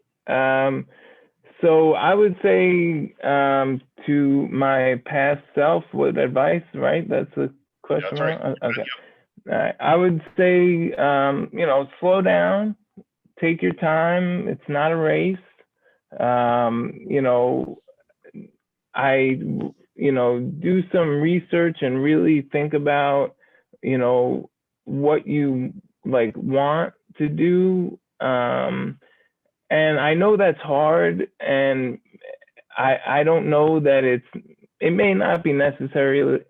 So I would say to my past self, what advice, right? That's the question. That's right. Okay. All right. I would say, slow down, take your time. It's not a race. Do some research and really think about, what you want to do. And I know that's hard, and I don't know that it may not be necessary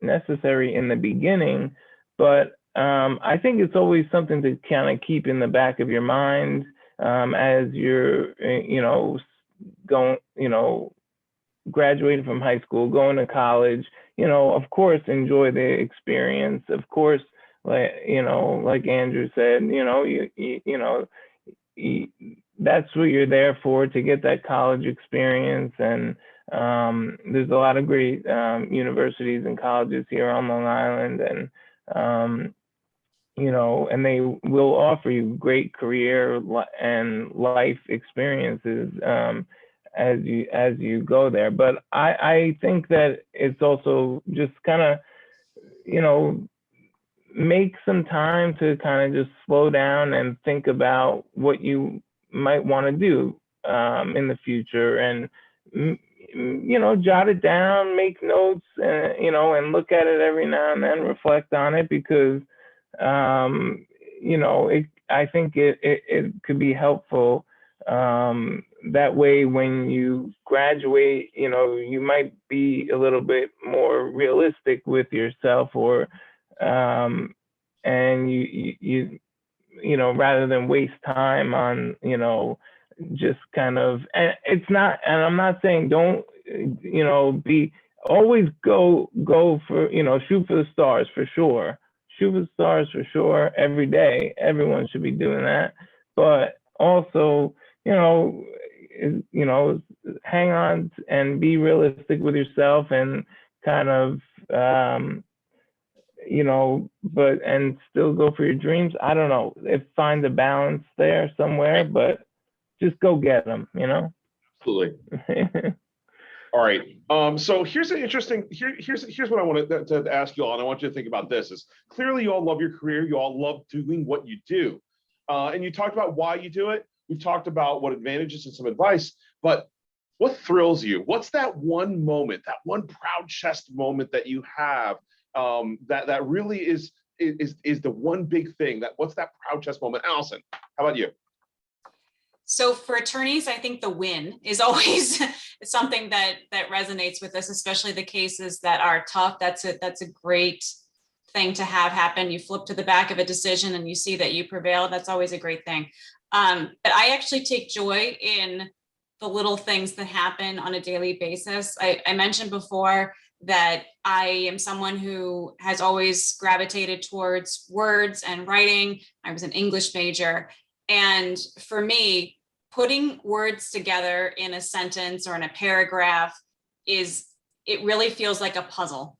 in the beginning, but I think it's always something to kind of keep in the back of your mind as you're graduating from high school, going to college. Of course, enjoy the experience. Of course, like Andrew said, that's what you're there for, to get that college experience. And there's a lot of great universities and colleges here on Long Island, and and they will offer you great career and life experiences as you go there. But I think that it's also just kind of make some time to kind of just slow down and think about what you might want to do in the future, and jot it down, make notes, and look at it every now and then, reflect on it, because I think it could be helpful. That way, when you graduate, you might be a little bit more realistic with yourself, or and you rather than waste time on just kind of, and I'm not saying don't be always go for shoot for the stars, for sure. Shoot for the stars for sure every day. Everyone should be doing that. But also, hang on and be realistic with yourself, and kind of, and still go for your dreams. I don't know if find a balance there somewhere, but just go get them, Absolutely. All right. So here's an interesting, here's what I wanted to ask you all, and I want you to think about this. Is clearly you all love your career, you all love doing what you do. And you talked about why you do it. We've talked about what advantages and some advice, but what thrills you? What's that one moment, that one proud chest moment that you have that really is the one big thing? What's that proud chest moment? Allison, how about you? So for attorneys, I think the win is always something that resonates with us, especially the cases that are tough. That's a great thing to have happen. You flip to the back of a decision and you see that you prevailed. That's always a great thing. But I actually take joy in the little things that happen on a daily basis. I mentioned before that I am someone who has always gravitated towards words and writing. I was an English major. And for me, putting words together in a sentence or in a paragraph it really feels like a puzzle.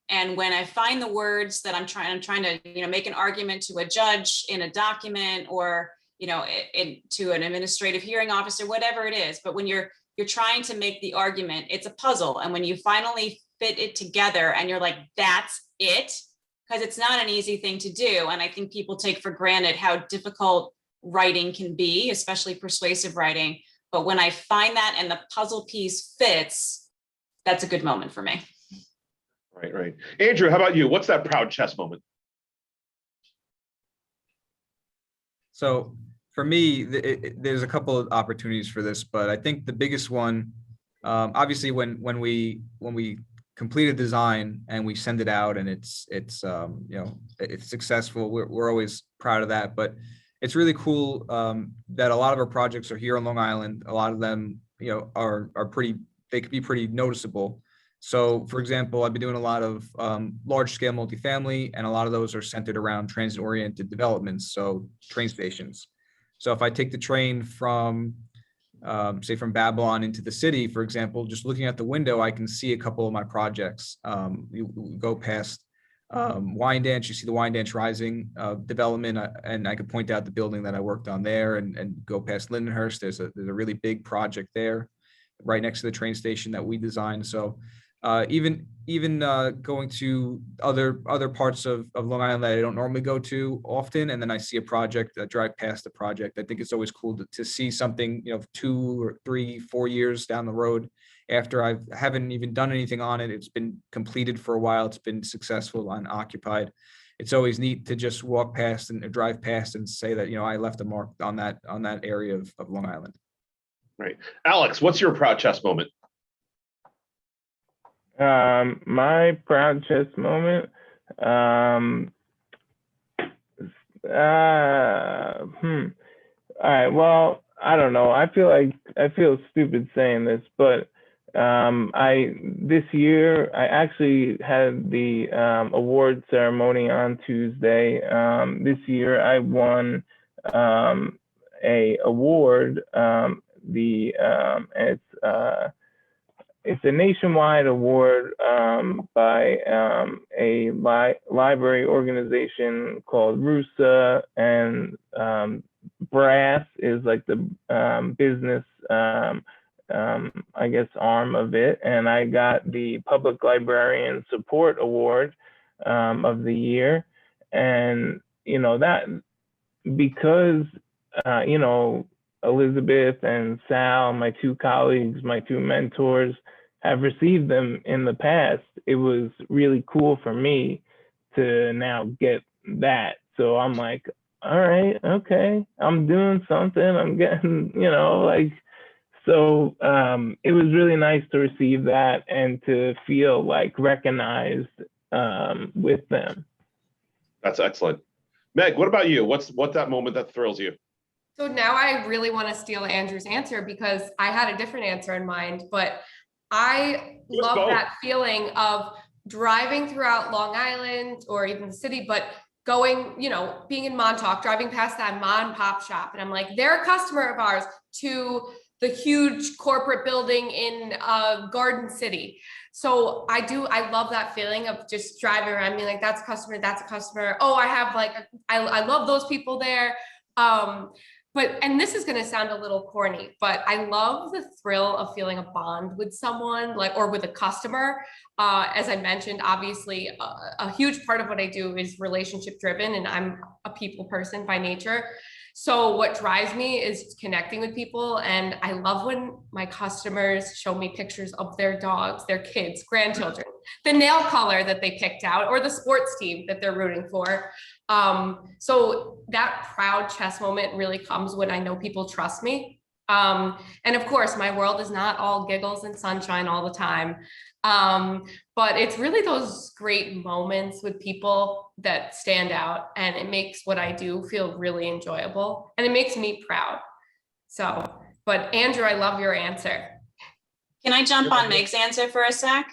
And when I find the words that I'm trying to, make an argument to a judge in a document or, to an administrative hearing officer, whatever it is, but when you're trying to make the argument, it's a puzzle. And when you finally fit it together and you're like, that's it, because it's not an easy thing to do. And I think people take for granted how difficult writing can be, especially persuasive writing. But when I find that and the puzzle piece fits, that's a good moment for me. Right. Andrew, how about you? What's that proud chess moment? So for me, there's a couple of opportunities for this, but I think the biggest one, obviously, when we complete a design and we send it out and it's successful, we're always proud of that. But it's really cool that a lot of our projects are here on Long Island. A lot of them, are pretty. They could be pretty noticeable. So, for example, I've been doing a lot of large-scale multifamily, and a lot of those are centered around transit-oriented developments, so train stations. So if I take the train from, say, from Babylon into the city, for example, just looking at the window, I can see a couple of my projects. You go past Wyandanch, you see the Wyandanch Rising development, and I could point out the building that I worked on there, and go past Lindenhurst. There's a really big project there, right next to the train station that we designed. So even going to other parts of Long Island that I don't normally go to often, and then I see a project, drive past the project. I think it's always cool to see something, 2 or 3, 4 years down the road after I haven't even done anything on it. It's been completed for a while. It's been successful and occupied. It's always neat to just walk past and drive past and say that, I left a mark on that area of Long Island. Right. Alex, what's your proud chess moment? My proud chess moment. All right. Well, I don't know. I feel stupid saying this, but this year I actually had the award ceremony on Tuesday. This year I won a award. It's a nationwide award by a library organization called RUSA, and BRASS is like the business, I guess, arm of it. And I got the Public Librarian Support Award of the year. And, that because, Elizabeth and Sal, my 2 colleagues, my 2 mentors, have received them in the past, it was really cool for me to now get that. So I'm like, all right, okay, I'm doing something. I'm getting, so it was really nice to receive that and to feel like recognized with them. That's excellent. Meg, what about you? What's that moment that thrills you? So now I really want to steal Andrew's answer because I had a different answer in mind, but I love that feeling of driving throughout Long Island or even the city, but going, being in Montauk, driving past that mom and pop shop. And I'm like, they're a customer of ours, to the huge corporate building in Garden City. So I love that feeling of just driving around being like, that's a customer. Oh, I have I love those people there. And this is going to sound a little corny, but I love the thrill of feeling a bond with someone, or with a customer. As I mentioned, obviously, a huge part of what I do is relationship driven, and I'm a people person by nature. So what drives me is connecting with people. And I love when my customers show me pictures of their dogs, their kids, grandchildren, the nail color that they picked out, or the sports team that they're rooting for. So that proud chess moment really comes when I know people trust me. And of course, my world is not all giggles and sunshine all the time. But it's really those great moments with people that stand out, and it makes what I do feel really enjoyable, and it makes me proud. So, but Andrew, I love your answer. Can I jump on Meg's answer for a sec?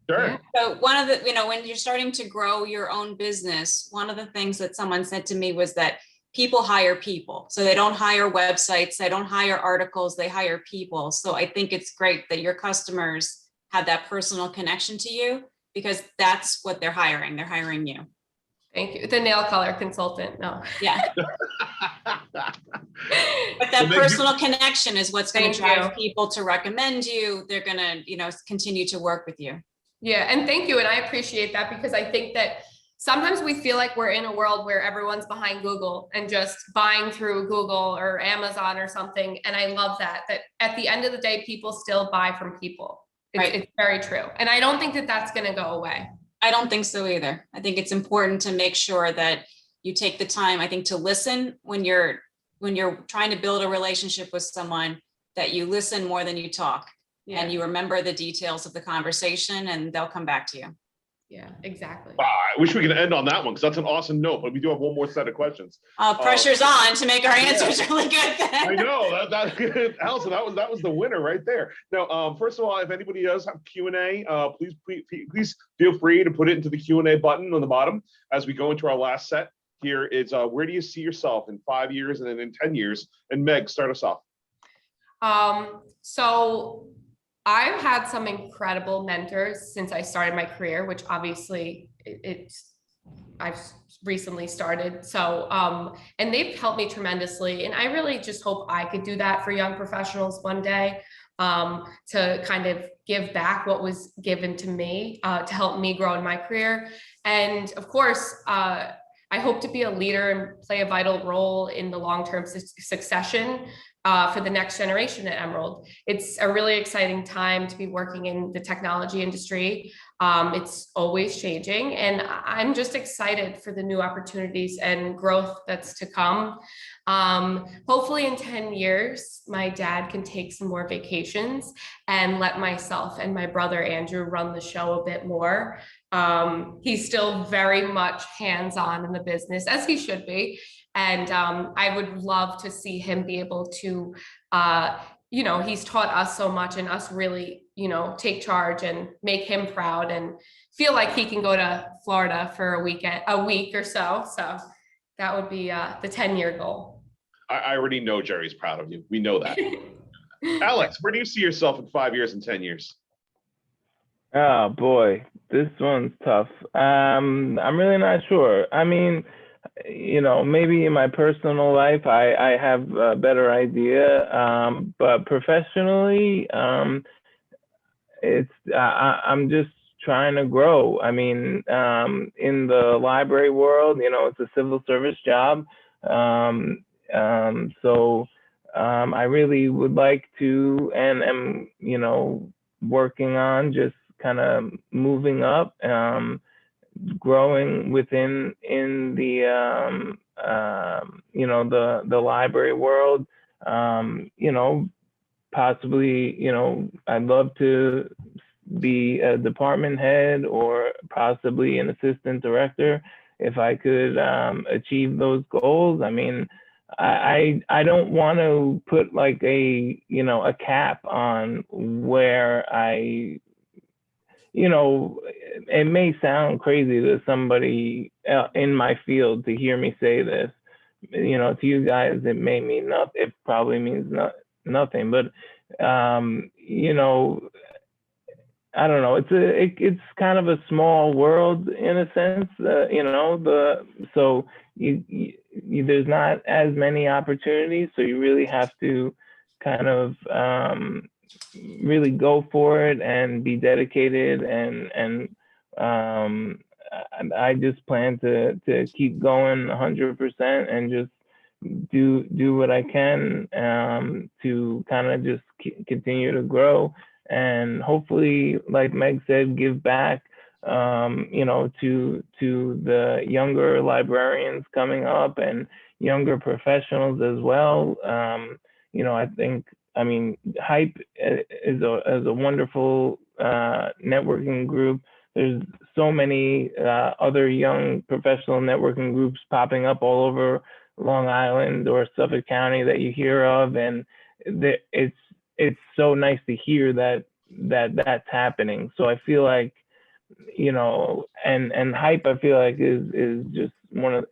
Sure. Yeah. So one of the, when you're starting to grow your own business, one of the things that someone said to me was that people hire people. So they don't hire websites, they don't hire articles, they hire people. So I think it's great that your customers have that personal connection to you, because that's what they're hiring. They're hiring you. Thank you. The nail color consultant. No. Yeah. But that personal connection is what's going to drive people to recommend you. They're going to, continue to work with you. Yeah. And thank you. And I appreciate that, because I think that sometimes we feel like we're in a world where everyone's behind Google and just buying through Google or Amazon or something. And I love that at the end of the day, people still buy from people. It's very true. And I don't think that that's going to go away. I don't think so either. I think it's important to make sure that you take the time, I think, to listen when you're trying to build a relationship with someone, that you listen more than you talk. Yeah. And you remember the details of the conversation, and they'll come back to you. Yeah, exactly. I wish we could end on that one, because that's an awesome note, but we do have one more set of questions. Pressure's on to make our answers really good then. I know, Allison, that was the winner right there. Now, first of all, if anybody does have Q&A, please feel free to put it into the Q&A button on the bottom as we go into our last set. Here is where do you see yourself in 5 years and then in 10 years? And Meg, start us off. So I've had some incredible mentors since I started my career, which obviously I've recently started. So, and they've helped me tremendously. And I really just hope I could do that for young professionals one day, to kind of give back what was given to me, to help me grow in my career. And of course, I hope to be a leader and play a vital role in the long-term succession for the next generation at Emerald. It's a really exciting time to be working in the technology industry. It's always changing, and I'm just excited for the new opportunities and growth that's to come. Hopefully in 10 years, my dad can take some more vacations and let myself and my brother Andrew run the show a bit more. He's still very much hands-on in the business, as he should be. And I would love to see him be able to, he's taught us so much, and us really, take charge and make him proud and feel like he can go to Florida for a week or so. So that would be the 10-year goal. I already know Jerry's proud of you. We know that. Alex, where do you see yourself in 5 years and 10 years? Oh boy, this one's tough. I'm really not sure. I mean, maybe in my personal life, I have a better idea. But professionally, I'm just trying to grow. I mean, in the library world, it's a civil service job. So I really would like to, and am, working on just kind of moving up, growing within the the library world. Possibly, I'd love to be a department head or possibly an assistant director if I could achieve those goals. I mean, I don't want to put like a cap on where it may sound crazy to somebody in my field to hear me say this. To you guys, it may mean nothing. It probably means nothing. But I don't know. It's kind of a small world in a sense. So there's not as many opportunities. So you really have to kind of really go for it and be dedicated, and I just plan to keep going 100% and just do what I can to kind of just continue to grow, and hopefully, like Meg said, give back to the younger librarians coming up and younger professionals as well. I think I mean, HYPE is a wonderful networking group. There's so many other young professional networking groups popping up all over Long Island or Suffolk County that you hear of, and it's so nice to hear that's happening. So I feel like, you know, and HYPE, I feel like is just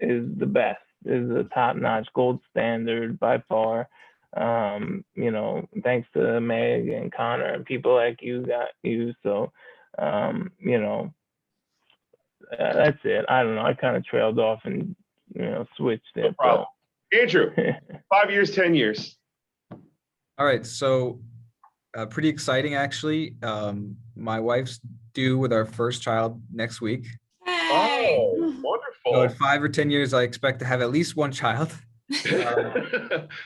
is the best, is the top notch gold standard by far. You know, thanks to Meg and Connor and people like you. So, you know, that's it. I don't know. I kind of trailed off and, you know, switched No it. problem. Andrew, 5 years, 10 years. All right, so pretty exciting, actually. My wife's due with our first child next week. Hey. Oh, So in wonderful. 5 or 10 years, I expect to have at least one child.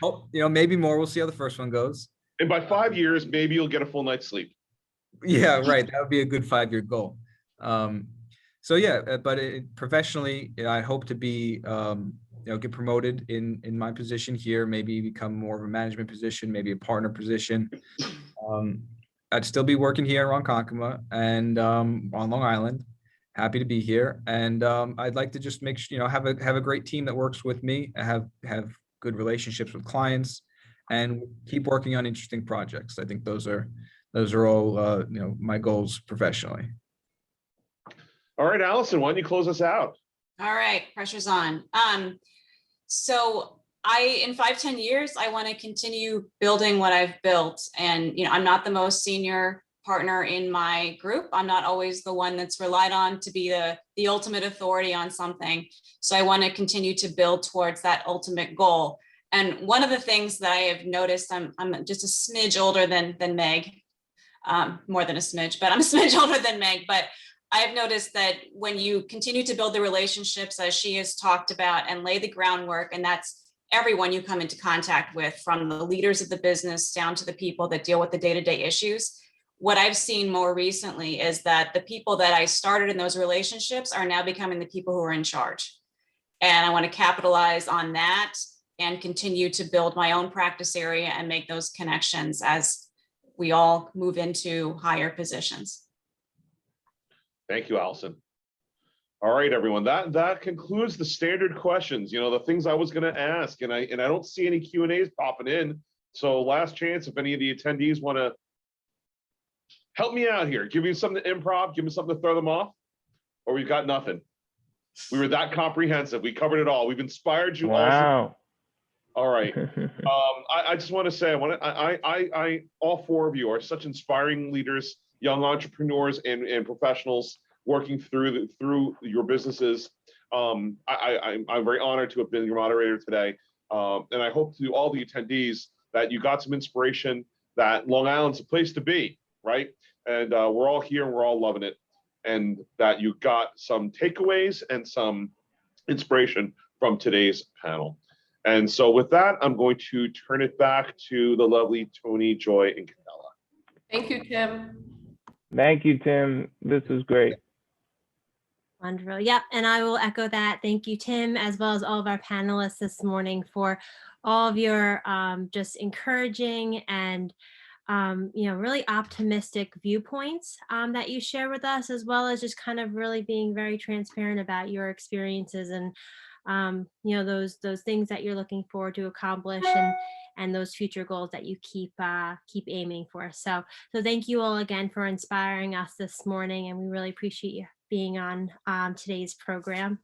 Oh, you know, maybe more. We'll see how the first one goes. And by 5 years, maybe you'll get a full night's sleep. Yeah, right. That would be a good 5-year goal. So yeah, but professionally, I hope to be, you know, get promoted in my position here, maybe become more of a management position, maybe a partner position. I'd still be working here in Ronkonkoma and on Long Island. Happy to be here, and I'd like to just make sure, you know, have a great team that works with me, have good relationships with clients, and keep working on interesting projects. I think those are all you know, my goals professionally. All right, Allison, why don't you close us out? All right, pressure's on. So in 5-10 years, I want to continue building what I've built. And, you know, I'm not the most senior partner in my group. I'm not always the one that's relied on to be the ultimate authority on something. So I want to continue to build towards that ultimate goal. And one of the things that I have noticed, I'm just a smidge older than Meg, more than a smidge, but I'm a smidge older than Meg. But I have noticed that when you continue to build the relationships, as she has talked about, and lay the groundwork, and that's everyone you come into contact with, from the leaders of the business down to the people that deal with the day-to-day issues. What I've seen more recently is that the people that I started in those relationships are now becoming the people who are in charge. And I want to capitalize on that and continue to build my own practice area and make those connections as we all move into higher positions. Thank you, Allison. All right, everyone. That concludes the standard questions. You know, the things I was going to ask, and I don't see any Q&As popping in. So last chance, if any of the attendees want to help me out here, give me something to improv, give me something to throw them off, or we've got nothing. We were that comprehensive. We covered it all. We've inspired you all. Wow. All right. I just want to say, I all four of you are such inspiring leaders, young entrepreneurs and professionals working through your businesses. I'm very honored to have been your moderator today. And I hope to all the attendees that you got some inspiration, that Long Island's a place to be, right? And we're all here and we're all loving it. And that you got some takeaways and some inspiration from today's panel. And so with that, I'm going to turn it back to the lovely Tony, Joy, and Candela. Thank you, Tim. Thank you, Tim. This was great. Wonderful. Yep. And I will echo that. Thank you, Tim, as well as all of our panelists this morning for all of your just encouraging and you know, really optimistic viewpoints that you share with us, as well as just kind of really being very transparent about your experiences and you know, those things that you're looking forward to accomplish and those future goals that you keep aiming for. So thank you all again for inspiring us this morning, and we really appreciate you being on today's program.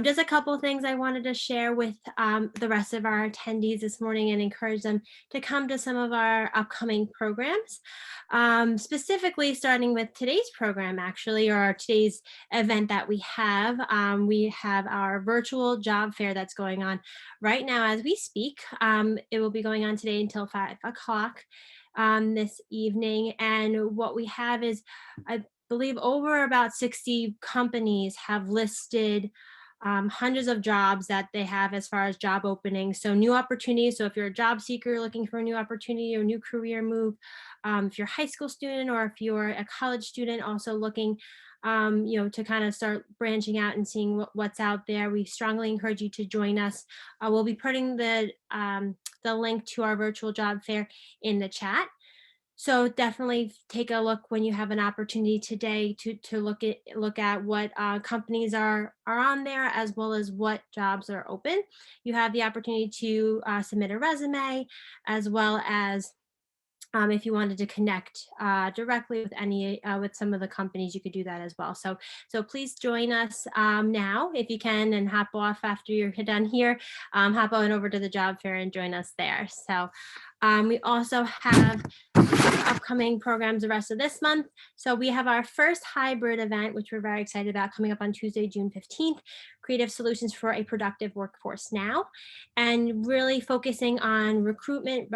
Just a couple of things I wanted to share with the rest of our attendees this morning and encourage them to come to some of our upcoming programs. Specifically, starting with today's program, actually, or today's event that we have our virtual job fair that's going on right now as we speak. It will be going on today until 5 o'clock this evening. And what we have is, I believe, over about 60 companies have listed hundreds of jobs that they have as far as job openings. So new opportunities. So if you're a job seeker looking for a new opportunity or new career move, if you're a high school student or if you're a college student also looking to kind of start branching out and seeing what's out there. We strongly encourage you to join us. We'll be putting the link to our virtual job fair in the chat. So definitely take a look when you have an opportunity today to look at what companies are on there, as well as what jobs are open. You have the opportunity to submit a resume, as well as if you wanted to connect directly with with some of the companies, you could do that as well. So please join us now if you can, and hop off after you're done here. Hop on over to the job fair and join us there. So we also have upcoming programs the rest of this month. So we have our first hybrid event, which we're very excited about, coming up on Tuesday, June 15th, Creative Solutions for a Productive Workforce Now, and really focusing on recruitment,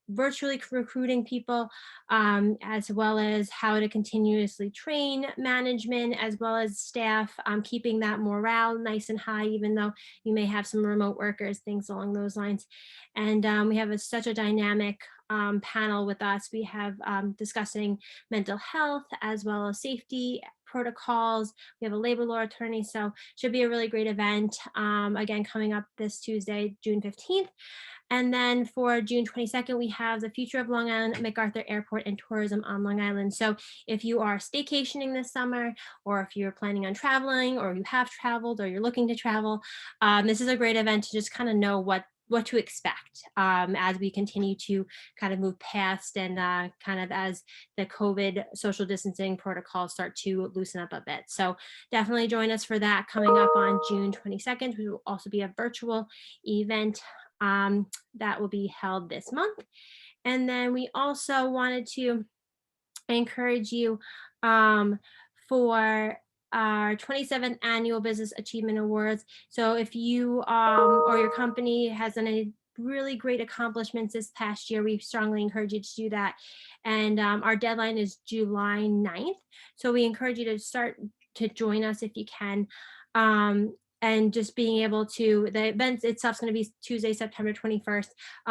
virtually recruiting people, as well as how to continuously train management as well as staff, keeping that morale nice and high, even though you may have some remote workers, things along those lines. And we have such a dynamic panel with us. We have discussing mental health as well as safety protocols. We have a labor law attorney, so should be a really great event. Again, coming up this Tuesday, June 15th. And then for June 22nd, we have the Future of Long Island at MacArthur Airport and Tourism on Long Island. So if you are staycationing this summer, or if you're planning on traveling, or you have traveled, or you're looking to travel, this is a great event to just kind of know what to expect as we continue to kind of move past, and kind of as the COVID social distancing protocols start to loosen up a bit. So definitely join us for that coming up on June 22nd. We will also be a virtual event that will be held this month. And then we also wanted to encourage you for our 27th Annual Business Achievement Awards. So if you or your company has any really great accomplishments this past year, we strongly encourage you to do that. And our deadline is July 9th. So we encourage you to start to join us if you can. And just being able to, the event itself is going to be Tuesday, September 21st,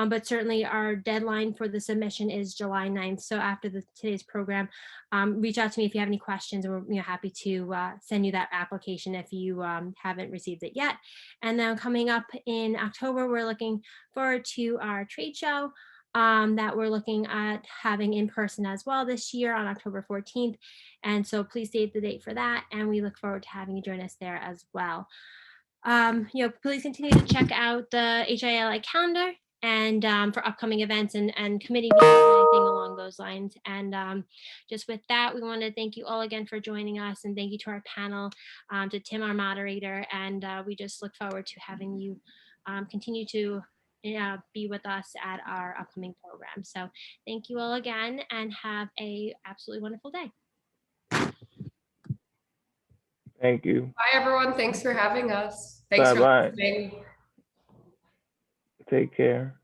but certainly our deadline for the submission is July 9th. So after today's program, reach out to me if you have any questions, and we're happy to send you that application if you haven't received it yet. And then coming up in October, we're looking forward to our trade show that we're looking at having in person as well this year on October 14th. And so please save the date for that, and we look forward to having you join us there as well. Please continue to check out the HIA-LI calendar and for upcoming events and committee meetings and anything along those lines. And just with that, we want to thank you all again for joining us, and thank you to our panel, to Tim, our moderator, and we just look forward to having you continue to be with us at our upcoming program. So thank you all again, and have a absolutely wonderful day. Thank you. Bye, everyone. Thanks for having us. Thanks for Bye-bye. listening. Take care.